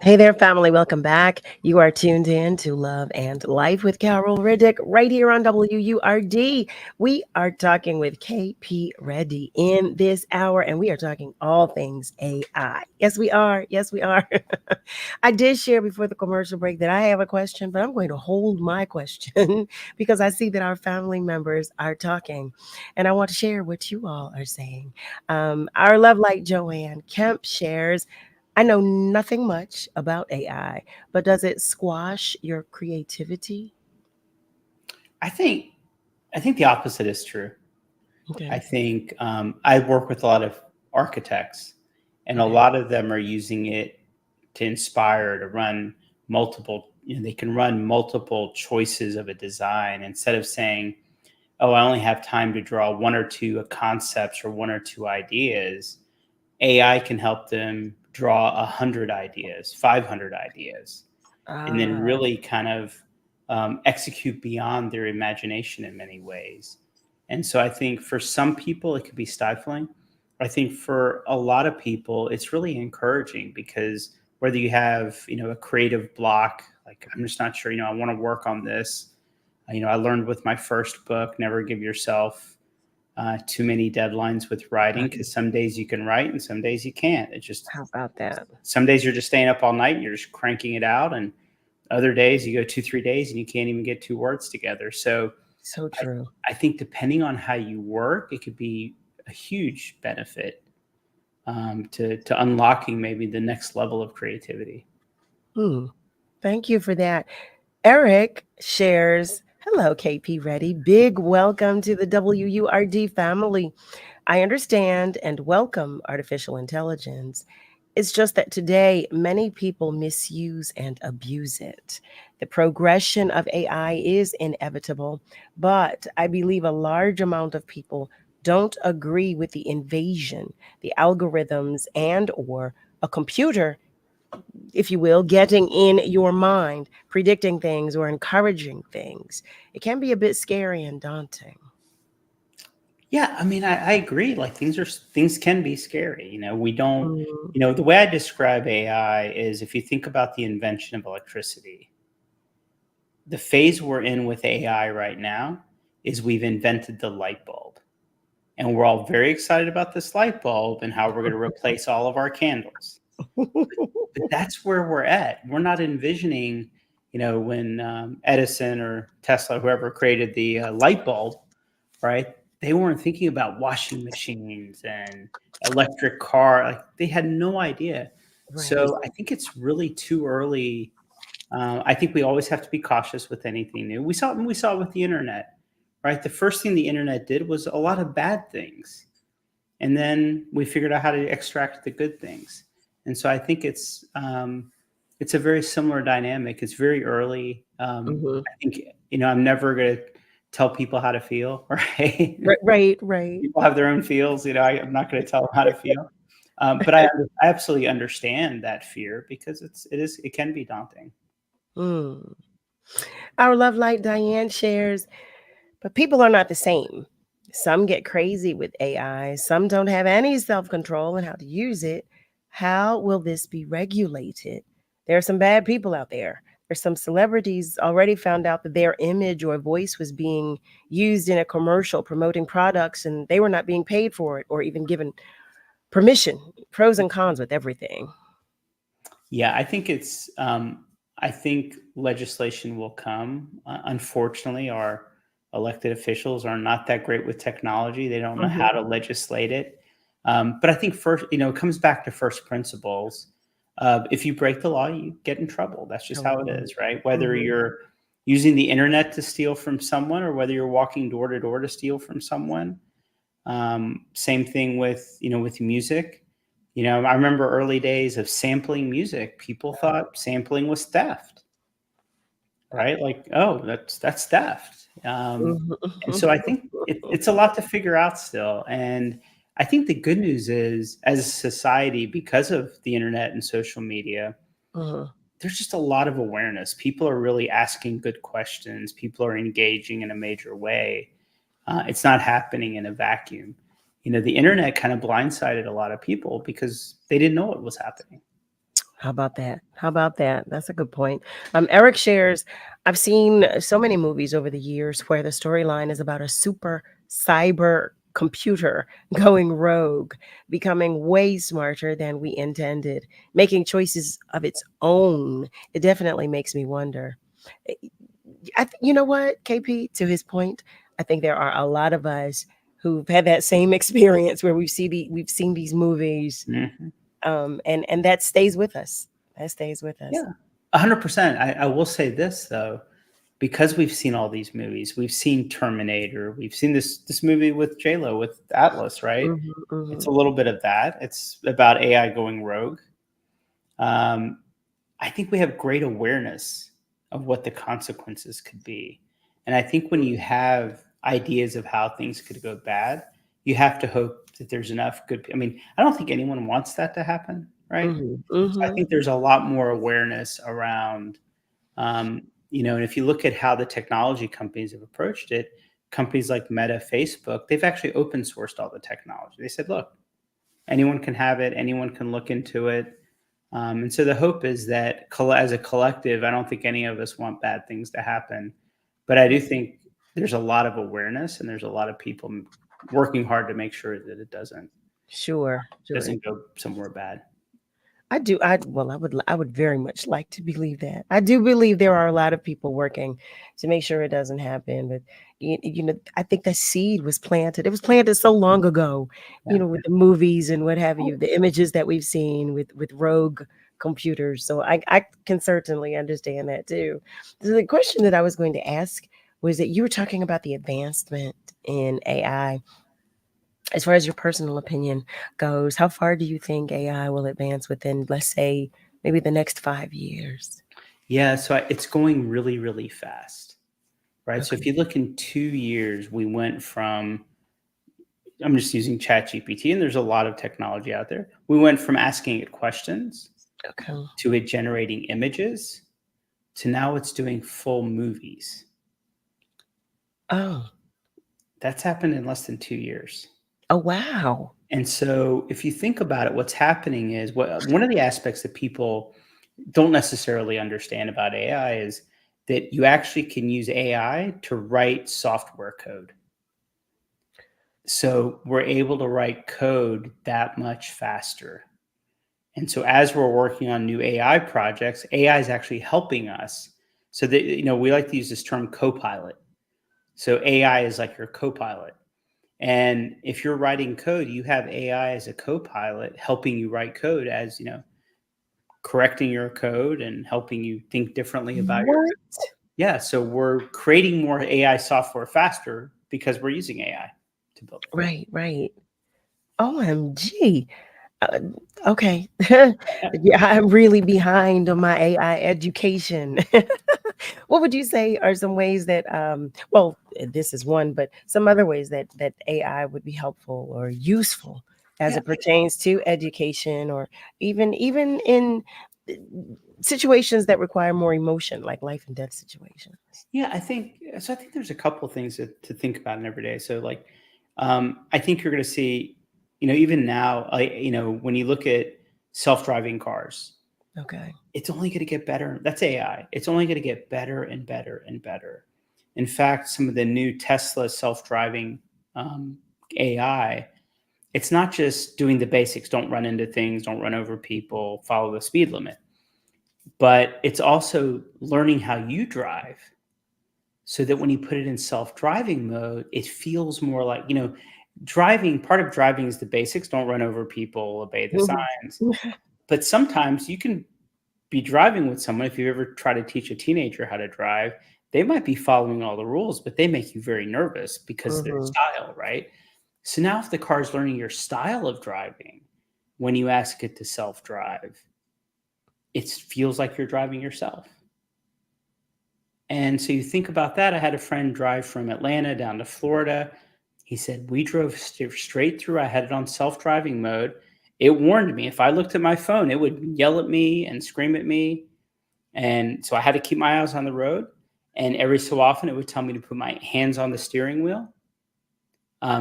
Speaker 1: Hey there, family. Welcome back. You are tuned in to Love and Life with Carol Riddick right here on WURD. We are talking with KP Reddy in this hour, and we are talking all things AI. Yes, we are. Yes, we are. I did share before the commercial break that I have a question, but I'm going to hold my question because I see that our family members are talking, and I want to share what you all are saying. Our love light Joanne Kemp shares, I know nothing much about AI, but does it squash your creativity?
Speaker 3: I think the opposite is true.
Speaker 1: Okay.
Speaker 3: I think I work with a lot of architects, and a lot of them are using it to inspire, to run multiple, they can run multiple choices of a design instead of saying, oh, I only have time to draw one or two concepts or one or two ideas. AI can help them draw 100 ideas, 500 ideas, and then really kind of execute beyond their imagination in many ways. And so I think for some people, it could be stifling. I think for a lot of people, it's really encouraging because whether you have, a creative block, like I'm just not sure, I want to work on this. I learned with my first book, never give yourself too many deadlines with writing, because some days you can write and some days you can't. It just,
Speaker 1: how about that?
Speaker 3: Some days you're just staying up all night and you're just cranking it out, and other days you go 2-3 days and you can't even get 2 words together. So
Speaker 1: true.
Speaker 3: I think depending on how you work, it could be a huge benefit to unlocking maybe the next level of creativity.
Speaker 1: Thank you for that. Eric shares, hello, KP Reddy. Big welcome to the WURD family. I understand and welcome artificial intelligence. It's just that today, many people misuse and abuse it. The progression of AI is inevitable, but I believe a large amount of people don't agree with the invasion, the algorithms, and or a computer, if you will, getting in your mind, predicting things or encouraging things. It can be a bit scary and daunting.
Speaker 3: Yeah, I mean, I agree. Like things can be scary. We don't. The way I describe AI is if you think about the invention of electricity, the phase we're in with AI right now is we've invented the light bulb, and we're all very excited about this light bulb and how we're going to replace all of our candles. But that's where we're at. We're not envisioning, when Edison or Tesla, whoever created the light bulb, right? They weren't thinking about washing machines and electric car. Like they had no idea.
Speaker 1: Right.
Speaker 3: So I think it's really too early. I think we always have to be cautious with anything new. We saw it with the internet, right? The first thing the internet did was a lot of bad things. And then we figured out how to extract the good things. And so I think it's a very similar dynamic. It's very early. I think, I'm never going to tell people how to feel, right?
Speaker 1: Right.
Speaker 3: People have their own feels. I'm not going to tell them how to feel. But I absolutely understand that fear because it can be daunting.
Speaker 1: Our love light Diane shares, but people are not the same. Some get crazy with AI. Some don't have any self control in how to use it. How will this be regulated? There are some bad people out there. There's some celebrities already found out that their image or voice was being used in a commercial promoting products and they were not being paid for it or even given permission. Pros and cons with everything.
Speaker 3: Yeah, I think legislation will come. Unfortunately, our elected officials are not that great with technology. They don't know how to legislate it. But I think first, it comes back to first principles. If you break the law, you get in trouble. That's just how it is, right? Whether you're using the internet to steal from someone or whether you're walking door to door to steal from someone. Same thing with, with music. I remember early days of sampling music. People thought sampling was theft, right? Like, oh, that's theft. And so I think it's a lot to figure out still. And I think the good news is, as a society, because of the internet and social media, there's just a lot of awareness. People are really asking good questions. People are engaging in a major way. It's not happening in a vacuum. The internet kind of blindsided a lot of people because they didn't know what was happening.
Speaker 1: How about that? How about that? That's a good point. Eric shares, I've seen so many movies over the years where the storyline is about a super cyber computer going rogue, becoming way smarter than we intended, making choices of its own. It definitely makes me wonder. You know what, KP, to his point, I think there are a lot of us who've had that same experience where we've seen these movies, and that stays with us. That stays with us.
Speaker 3: Yeah, 100%. I will say this though, because we've seen all these movies, we've seen Terminator, we've seen this movie with J-Lo with Atlas, right? It's a little bit of that. It's about AI going rogue. I think we have great awareness of what the consequences could be. And I think when you have ideas of how things could go bad, you have to hope that there's enough good. I mean, I don't think anyone wants that to happen, right? So I think there's a lot more awareness around, and if you look at how the technology companies have approached it, companies like Meta, Facebook, they've actually open sourced all the technology. They said, look, anyone can have it, anyone can look into it. And so the hope is that as a collective, I don't think any of us want bad things to happen, but I do think there's a lot of awareness and there's a lot of people working hard to make sure that it doesn't go somewhere bad.
Speaker 1: I would very much like to believe that. I do believe there are a lot of people working to make sure it doesn't happen. But I think the seed was planted. It was planted so long ago, with the movies and what have you, the images that we've seen with rogue computers. So I can certainly understand that too. So the question that I was going to ask was that you were talking about the advancement in AI. As far as your personal opinion goes, how far do you think AI will advance within, let's say, maybe the next 5 years?
Speaker 3: Yeah, so it's going really, really fast, right? Okay. So if you look in 2 years, we went from, I'm just using ChatGPT, and there's a lot of technology out there. We went from asking it questions to it generating images to now it's doing full movies.
Speaker 1: Oh.
Speaker 3: That's happened in less than 2 years.
Speaker 1: Oh, wow.
Speaker 3: And so if you think about it, what's happening is one of the aspects that people don't necessarily understand about AI is that you actually can use AI to write software code. So we're able to write code that much faster. And so as we're working on new AI projects, AI is actually helping us. So that, we like to use this term co-pilot. So AI is like your co-pilot. And if you're writing code, you have AI as a co-pilot helping you write code, as correcting your code and helping you think differently about your code. Yeah, so we're creating more AI software faster because we're using AI to build it.
Speaker 1: Right. OMG. Okay. Yeah, I'm really behind on my AI education. What would you say are some ways that, well, this is one, but some other ways that AI would be helpful or useful as it pertains to education, or even in situations that require more emotion, like life and death situations?
Speaker 3: Yeah, I think there's a couple of things to think about in every day. So I think you're going to see, even now, when you look at self-driving cars,
Speaker 1: Okay.
Speaker 3: it's only going to get better. That's AI. It's only going to get better and better and better. In fact, some of the new Tesla self-driving AI, it's not just doing the basics, don't run into things, don't run over people, follow the speed limit, but it's also learning how you drive so that when you put it in self-driving mode, it feels more like, driving. Part of driving is the basics, don't run over people, obey the signs. But sometimes you can be driving with someone. If you ever try to teach a teenager how to drive, they might be following all the rules, but they make you very nervous because of their style, right? So now if the car is learning your style of driving, when you ask it to self-drive, it feels like you're driving yourself. And so you think about that. I had a friend drive from Atlanta down to Florida. He said, we drove straight through. I had it on self-driving mode. It warned me. If I looked at my phone, it would yell at me and scream at me. And so I had to keep my eyes on the road. And every so often, it would tell me to put my hands on the steering wheel.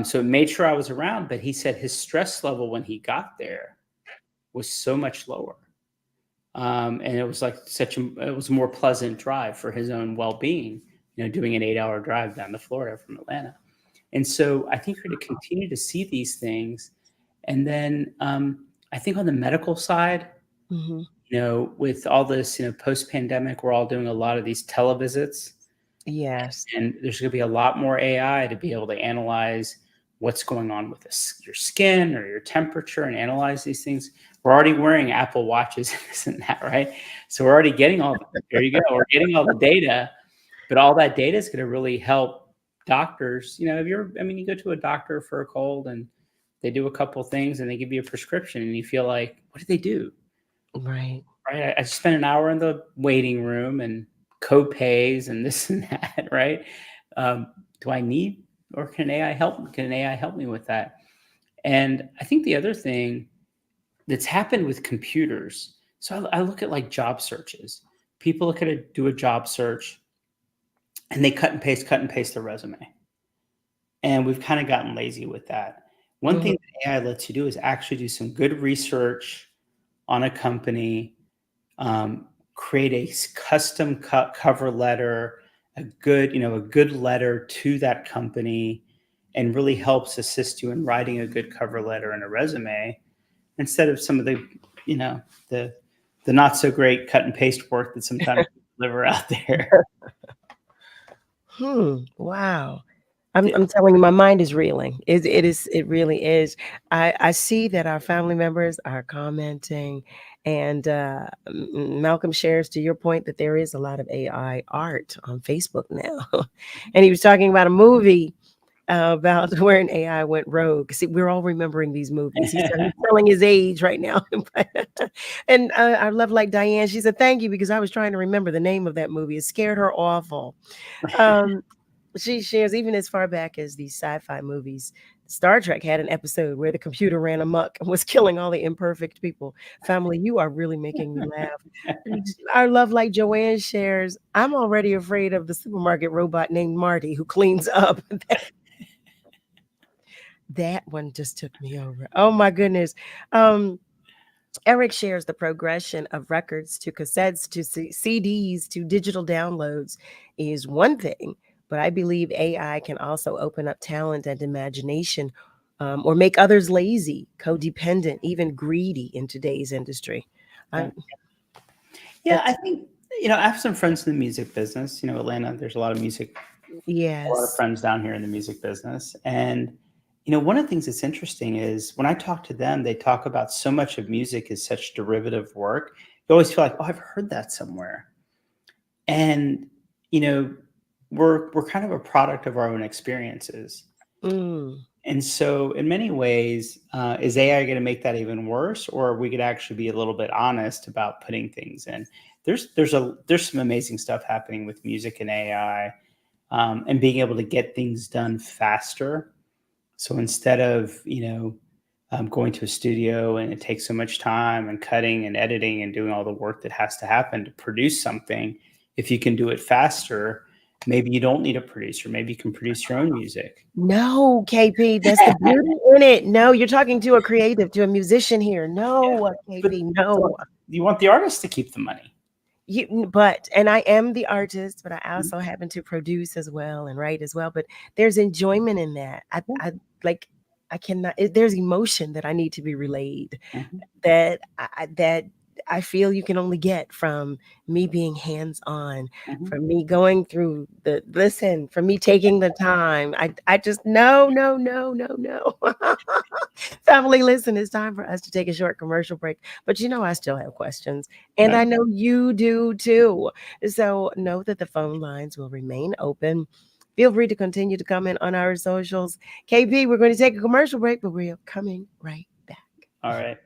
Speaker 3: So it made sure I was around. But he said his stress level when he got there was so much lower. And it was like it was a more pleasant drive for his own well-being, doing an 8-hour drive down to Florida from Atlanta. And so I think we're going to continue to see these things. And then I think on the medical side, with all this, post-pandemic, we're all doing a lot of these televisits.
Speaker 1: Yes.
Speaker 3: And there's going to be a lot more AI to be able to analyze what's going on with your skin or your temperature and analyze these things. We're already wearing Apple Watches and this and that, right? So we're already getting there you go. We're getting all the data, but all that data is going to really help doctors. You go to a doctor for a cold and they do a couple things and they give you a prescription and you feel like, what did they do?
Speaker 1: Right.
Speaker 3: Right. I spent an hour in the waiting room and co-pays and this and that, right? Do I need, or can AI help? Can AI help me with that? And I think the other thing that's happened with computers. So I look at like job searches. People do a job search and they cut and paste their resume. And we've kind of gotten lazy with that. One thing that AI lets you do is actually do some good research on a company, create a custom cover letter, a good letter to that company, and really helps assist you in writing a good cover letter and a resume instead of some of the not so great cut and paste work that sometimes deliver out there.
Speaker 1: Wow. I'm telling you, my mind is reeling. It really is. I see that our family members are commenting, and Malcolm shares, to your point, that there is a lot of AI art on Facebook now. And he was talking about a movie about where an AI went rogue. See, we're all remembering these movies. He's telling his age right now. And I love, like Diane, she said, thank you, because I was trying to remember the name of that movie. It scared her awful. She shares, even as far back as these sci-fi movies, Star Trek had an episode where the computer ran amok and was killing all the imperfect people. Family, you are really making me laugh. Our love, like Joanne shares, I'm already afraid of the supermarket robot named Marty who cleans up. That one just took me over. Oh my goodness. Eric shares the progression of records to cassettes to CDs to digital downloads is one thing, but I believe AI can also open up talent and imagination, or make others lazy, codependent, even greedy in today's industry.
Speaker 3: I think, I have some friends in the music business. Atlanta, there's a lot of music.
Speaker 1: Yes.
Speaker 3: A lot of friends down here in the music business. And one of the things that's interesting is when I talk to them, they talk about so much of music is such derivative work. You always feel like, oh, I've heard that somewhere. And, we're kind of a product of our own experiences. And so in many ways, is AI going to make that even worse? Or we could actually be a little bit honest about putting things in? There's some amazing stuff happening with music and AI, and being able to get things done faster. So instead of, going to a studio and it takes so much time and cutting and editing and doing all the work that has to happen to produce something, if you can do it faster, Maybe you don't need a producer. Maybe you can produce your own music.
Speaker 1: No, KP, that's the beauty in it. No, you're talking to a creative, to a musician here. No, KP, no.
Speaker 3: You want the artist to keep the money.
Speaker 1: And I am the artist, but I also happen to produce as well and write as well. But there's enjoyment in that. I cannot. There's emotion that I need to be relayed that I feel you can only get from me being hands-on, from me going through from me taking the time. I just no. Family, listen, it's time for us to take a short commercial break. But I still have questions. And I know you do too. So know that the phone lines will remain open. Feel free to continue to comment on our socials. KP, we're going to take a commercial break, but we're coming right back.
Speaker 3: All right.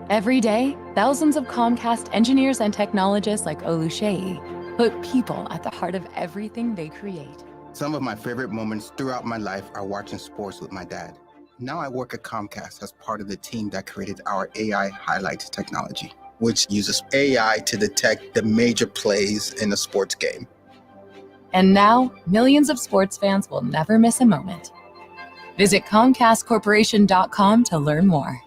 Speaker 2: Every day, thousands of Comcast engineers and technologists like Oluseyi put people at the heart of everything they create.
Speaker 10: Some of my favorite moments throughout my life are watching sports with my dad. Now I work at Comcast as part of the team that created our AI highlight technology, which uses AI to detect the major plays in a sports game.
Speaker 2: And now, millions of sports fans will never miss a moment. Visit ComcastCorporation.com to learn more.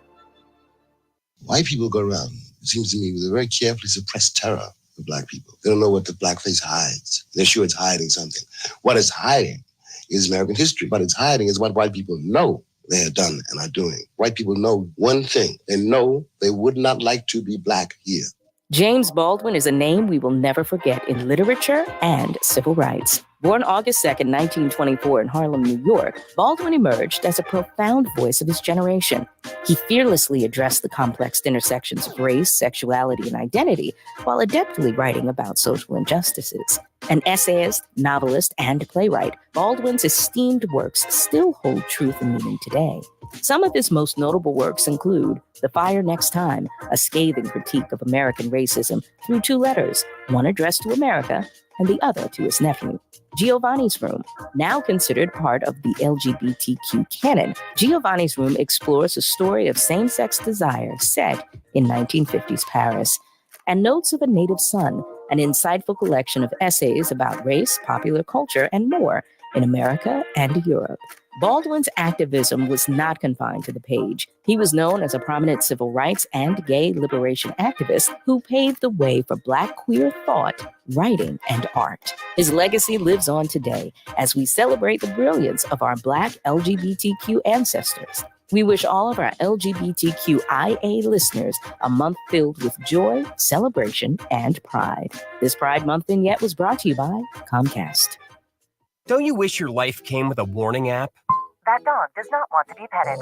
Speaker 11: White people go around, it seems to me, with a very carefully suppressed terror of Black people. They don't know what the blackface hides. They're sure it's hiding something. What it's hiding is American history. What it's hiding is what white people know they have done and are doing. White people know one thing. They know they would not like to be Black here.
Speaker 26: James Baldwin is a name we will never forget in literature and civil rights. Born August 2nd, 1924 in Harlem, New York, Baldwin emerged as a profound voice of his generation. He fearlessly addressed the complex intersections of race, sexuality, and identity while adeptly writing about social injustices. An essayist, novelist, and playwright, Baldwin's esteemed works still hold truth and meaning today. Some of his most notable works include The Fire Next Time, a scathing critique of American racism through two letters, one addressed to America and the other to his nephew. Giovanni's Room, now considered part of the LGBTQ canon, Giovanni's Room explores a story of same-sex desire set in 1950s Paris. And Notes of a Native Son, an insightful collection of essays about race, popular culture, and more in America and Europe. Baldwin's activism was not confined to the page. He was known as a prominent civil rights and gay liberation activist who paved the way for Black queer thought, writing, and art. His legacy lives on today as we celebrate the brilliance of our Black LGBTQ ancestors. We wish all of our LGBTQIA listeners a month filled with joy, celebration, and pride. This Pride Month vignette was brought to you by Comcast.
Speaker 12: Don't you wish your life came with a warning app?
Speaker 13: That dog does not want to be petted.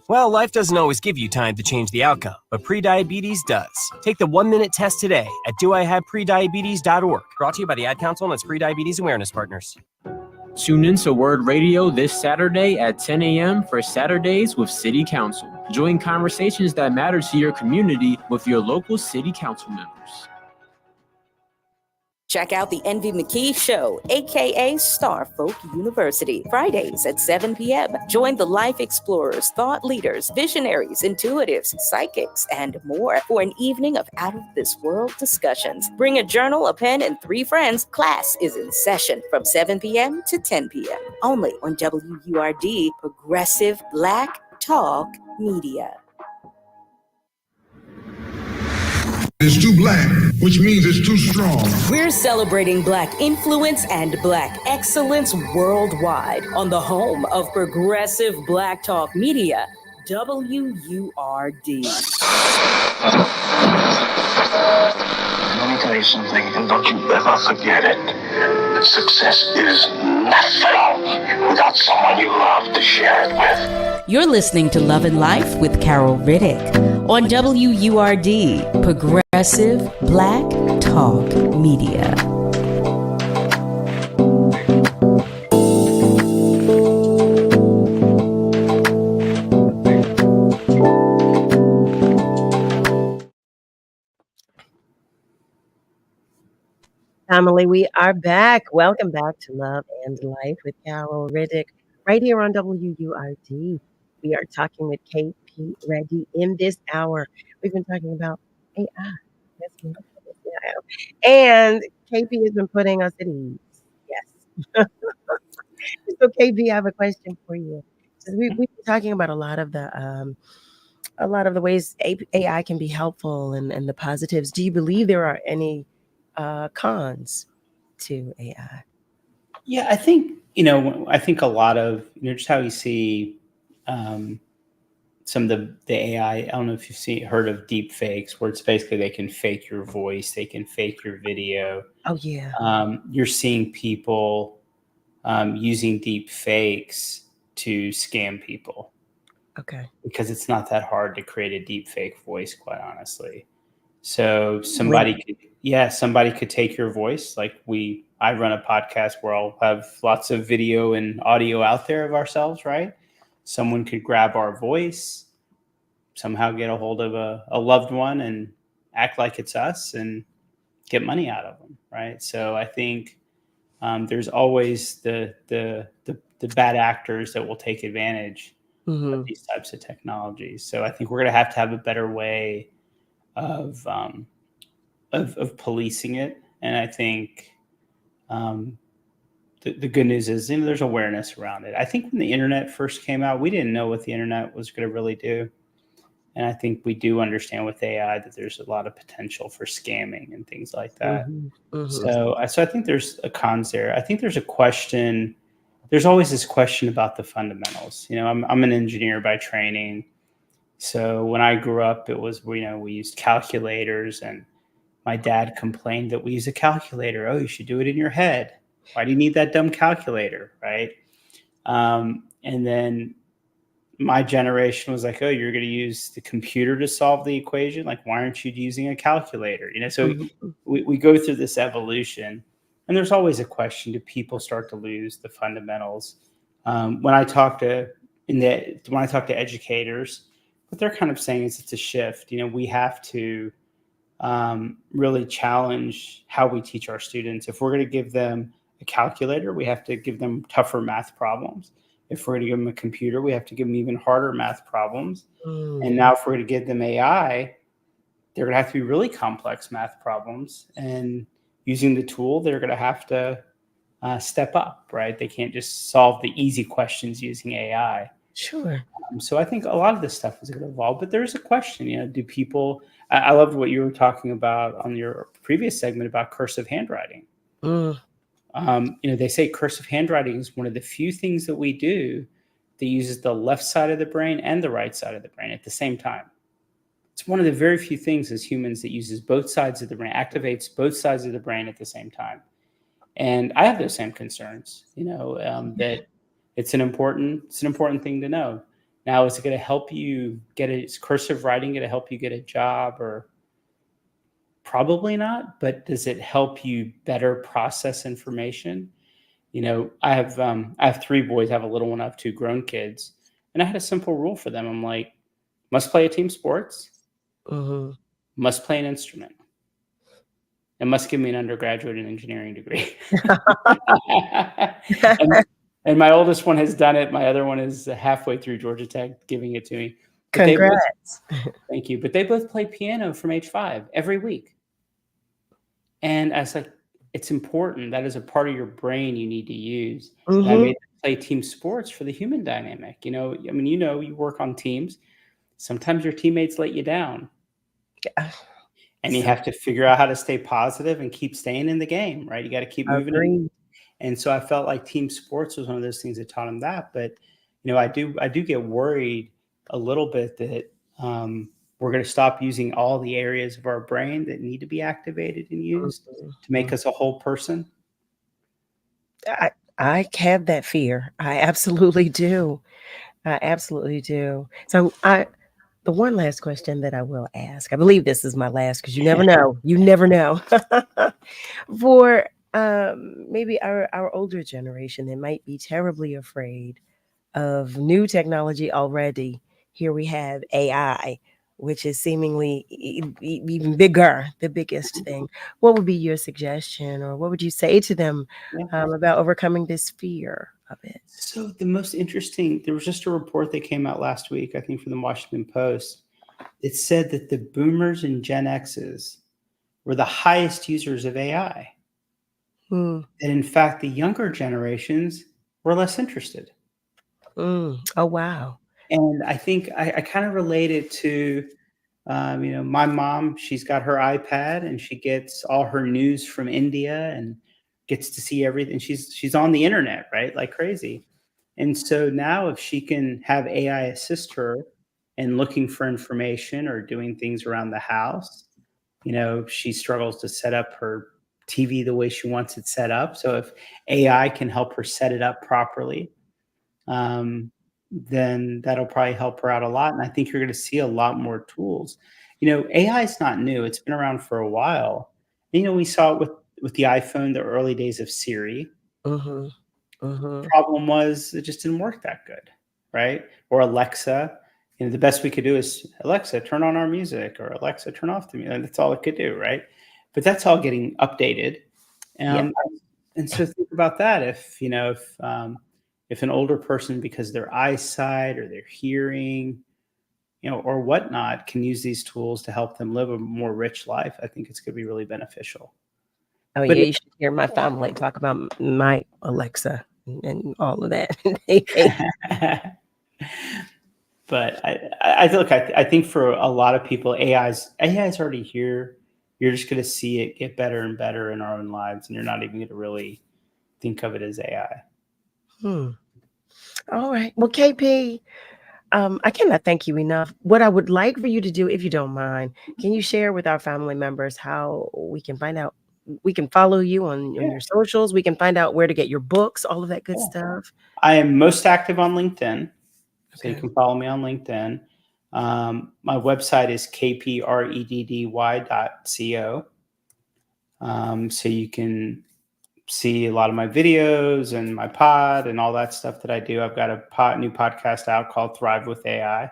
Speaker 12: Well, life doesn't always give you time to change the outcome, but prediabetes does. Take the 1-minute test today at doihaveprediabetes.org. Brought to you by the Ad Council and its Prediabetes Awareness Partners.
Speaker 5: Tune in to Word Radio this Saturday at 10 a.m. for Saturdays with City Council. Join conversations that matter to your community with your local City Council members.
Speaker 26: Check out the Envy McKee Show, aka Star Folk University, Fridays at 7 p.m. Join the life explorers, thought leaders, visionaries, intuitives, psychics, and more for an evening of out-of-this-world discussions. Bring a journal, a pen, and 3 friends. Class is in session from 7 p.m. to 10 p.m. Only on WURD, Progressive Black Talk Media.
Speaker 23: It's too Black, which means it's too strong.
Speaker 26: We're celebrating Black influence and Black excellence worldwide on the home of Progressive Black Talk Media, WURD.
Speaker 25: Let me tell you something, and don't you ever forget it. That success is nothing without someone you love to share it with.
Speaker 26: You're listening to Love and Life with Carol Riddick on WURD, Progressive Black Talk Media.
Speaker 1: Family, we are back. Welcome back to Love and Life with Carol Riddick, right here on WURD. We are talking with KP Reddy in this hour. We've been talking about AI. And KP has been putting us at ease. Yes. So KB, I have a question for you. So we've been talking about a lot of the ways AI can be helpful and the positives. Do you believe there are any cons to AI?
Speaker 3: Yeah, I think, I think a lot of, just how you see some of the AI, I don't know if heard of deep fakes, where it's basically they can fake your voice, they can fake your video.
Speaker 1: Oh yeah.
Speaker 3: You're seeing people using deep fakes to scam people.
Speaker 1: Okay.
Speaker 3: Because it's not that hard to create a deep fake voice, quite honestly. So
Speaker 1: Really?
Speaker 3: somebody could take your voice. Like I run a podcast where I'll have lots of video and audio out there of ourselves, right? Someone could grab our voice, somehow get a hold of a loved one and act like it's us and get money out of them, right? So I think there's always the bad actors that will take advantage of these types of technologies. So I think we're going to have a better way of policing it. And I think the good news is, there's awareness around it. I think when the internet first came out, we didn't know what the internet was going to really do. And I think we do understand with AI that there's a lot of potential for scamming and things like that. So I think there's a cons there. I think there's a question. There's always this question about the fundamentals. I'm an engineer by training. So when I grew up, it was, we used calculators, and my dad complained that we use a calculator. Oh, you should do it in your head. Why do you need that dumb calculator? Right. And then my generation was like, oh, you're going to use the computer to solve the equation. Like, why aren't you using a calculator? So we go through this evolution, and there's always a question: do people start to lose the fundamentals? When I talk to educators, what they're kind of saying is it's a shift. We have to really challenge how we teach our students. If we're going to give them a calculator, we have to give them tougher math problems. If we're going to give them a computer, we have to give them even harder math problems. And now if we're going to give them AI, they're going to have to be really complex math problems. And using the tool, they're going to have to step up, right? They can't just solve the easy questions using AI.
Speaker 1: Sure.
Speaker 3: So I think a lot of this stuff is going to evolve, but there's a question, do people, I loved what you were talking about on your previous segment about cursive handwriting. They say cursive handwriting is one of the few things that we do that uses the left side of the brain and the right side of the brain at the same time. It's one of the very few things as humans that uses both sides of the brain, activates both sides of the brain at the same time. And I have those same concerns, that it's an important thing to know. Now, is it going to help you is cursive writing going to help you get a job? Or probably not, but does it help you better process information? I have 3 boys. I have a little one. I have 2 grown kids, and I had a simple rule for them. I'm like, must play a team sports, must play an instrument, and must give me an undergraduate and engineering degree. and my oldest one has done it. My other one is halfway through Georgia Tech, giving it to me. But
Speaker 1: Congrats.
Speaker 3: Thank you. But they both play piano from age 5 every week. And I was like, it's important. That is a part of your brain you need to use. And I made them play team sports for the human dynamic. You work on teams. Sometimes your teammates let you down. And you have to figure out how to stay positive and keep staying in the game, right? You got to keep moving. And so I felt like team sports was one of those things that taught them that. But, I do get worried a little bit that we're going to stop using all the areas of our brain that need to be activated and used to make us a whole person.
Speaker 1: I have that fear. I absolutely do. I absolutely do. So the one last question that I will ask, I believe this is my last, because you never know. You never know. For maybe our older generation that might be terribly afraid of new technology already. Here we have AI, which is seemingly even bigger, the biggest thing. What would be your suggestion, or what would you say to them about overcoming this fear of it?
Speaker 3: So the most interesting, there was just a report that came out last week, I think from the Washington Post. It said that the boomers and Gen X's were the highest users of AI.
Speaker 1: Hmm.
Speaker 3: And in fact, the younger generations were less interested.
Speaker 1: Oh, wow.
Speaker 3: And I think I kind of relate it to, my mom. She's got her iPad and she gets all her news from India and gets to see everything. She's on the internet, right, like crazy. And so now, if she can have AI assist her in looking for information or doing things around the house, she struggles to set up her TV the way she wants it set up. So if AI can help her set it up properly, then that'll probably help her out a lot. And I think you're going to see a lot more tools. AI is not new; it's been around for a while. We saw it with the iPhone, the early days of Siri.
Speaker 1: Mm-hmm. Mm-hmm.
Speaker 3: Problem was it just didn't work that good, right? Or Alexa. The best we could do is, Alexa, turn on our music, or Alexa, turn off the music. And that's all it could do, right? But that's all getting updated.
Speaker 1: Yeah.
Speaker 3: And so think about that. If an older person, because their eyesight or their hearing, or whatnot, can use these tools to help them live a more rich life, I think it's going to be really beneficial.
Speaker 1: Oh,
Speaker 3: But
Speaker 1: yeah, you should hear my family talk about my Alexa and all of that.
Speaker 3: But I think for a lot of people, AI is already here. You're just going to see it get better and better in our own lives, and you're not even going to really think of it as AI.
Speaker 1: All right. Well, KP, I cannot thank you enough. What I would like for you to do, if you don't mind, can you share with our family members how we can find out, we can follow you on your socials, we can find out where to get your books, all of that good stuff?
Speaker 3: I am most active on LinkedIn, so you
Speaker 1: Okay.
Speaker 3: can follow me on LinkedIn. My website is kpreddy.co. So you can see a lot of my videos and my pod and all that stuff that I do. I've got a new podcast out called Thrive with AI.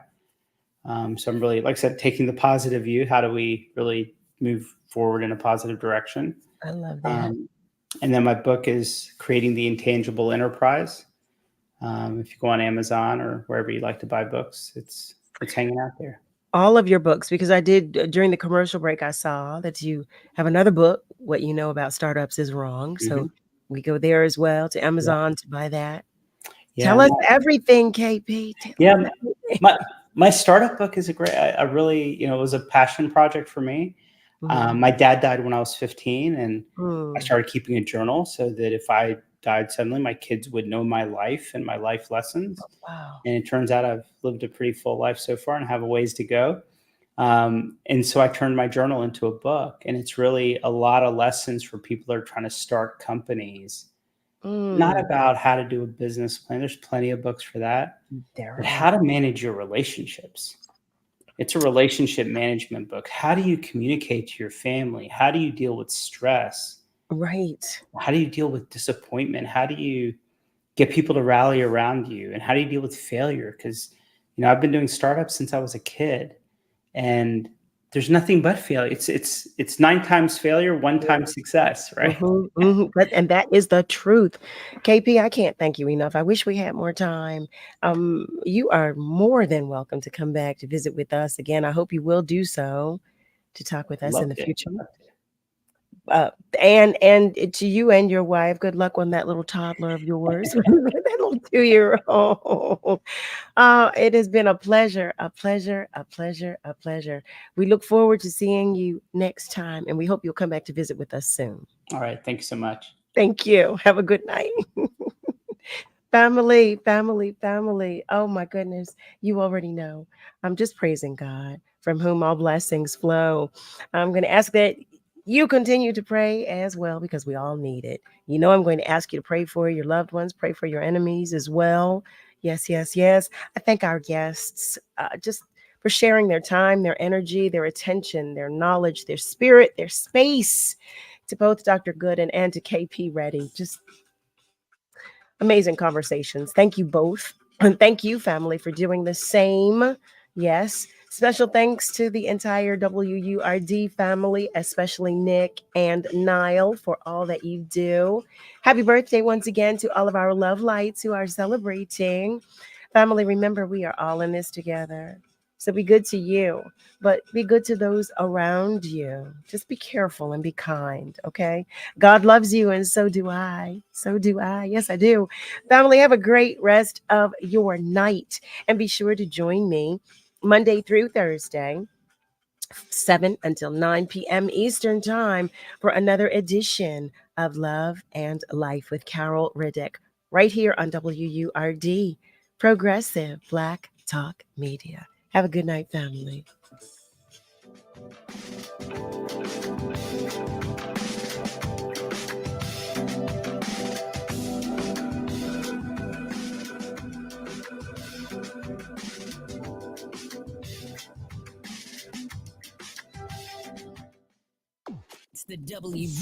Speaker 3: So I'm really, like I said, taking the positive view. How do we really move forward in a positive direction?
Speaker 1: I love that.
Speaker 3: And then my book is Creating the Intangible Enterprise. If you go on Amazon or wherever you like to buy books, it's hanging out there.
Speaker 1: All of your books, because I did during the commercial break, I saw that you have another book, What You Know About Startups is Wrong. So we go there as well to Amazon to buy that. Tell us everything, KP. Tell us everything.
Speaker 3: My startup book is a great, I really, it was a passion project for me. My dad died when I was 15, and I started keeping a journal so that if I died suddenly, my kids would know my life and my life lessons.
Speaker 1: Wow.
Speaker 3: And it turns out I've lived a pretty full life so far and have a ways to go. And so I turned my journal into a book, and it's really a lot of lessons for people that are trying to start companies. Not about how to do a business plan. There's plenty of books for that. But how to manage your relationships. It's a relationship management book. How do you communicate to your family? How do you deal with stress?
Speaker 1: Right.
Speaker 3: How do you deal with disappointment? How do you get people to rally around you? And how do you deal with failure? Because, I've been doing startups since I was a kid, and there's nothing but failure. It's 9 times failure, 1 time success, right?
Speaker 1: And that is the truth. KP, I can't thank you enough. I wish we had more time. You are more than welcome to come back to visit with us again. I hope you will do so, to talk with us in the future. And to you and your wife, good luck on that little toddler of yours, that little 2-year-old. It has been a pleasure, a pleasure, a pleasure, a pleasure. We look forward to seeing you next time, and we hope you'll come back to visit with us soon.
Speaker 3: All right. Thank you so much.
Speaker 1: Thank you. Have a good night. Family, family, family. Oh my goodness. You already know. I'm just praising God, from whom all blessings flow. I'm going to ask that you continue to pray as well, because we all need it. I'm going to ask you to pray for your loved ones, pray for your enemies as well. Yes, yes, yes. I thank our guests just for sharing their time, their energy, their attention, their knowledge, their spirit, their space, to both Dr. Gooden and to KP Reddy. Just amazing conversations. Thank you both. And thank you, family, for doing the same. Yes. Special thanks to the entire WURD family, especially Nick and Niall, for all that you do. Happy birthday once again to all of our love lights who are celebrating. Family, remember, we are all in this together. So be good to you, but be good to those around you. Just be careful and be kind, okay? God loves you, and so do I. So do I. Yes, I do. Family, have a great rest of your night. And be sure to join me Monday through Thursday, 7 until 9 p.m. Eastern Time, for another edition of Love and Life with Carol Riddick, right here on WURD, Progressive Black Talk Media. Have a good night, family.
Speaker 7: It's the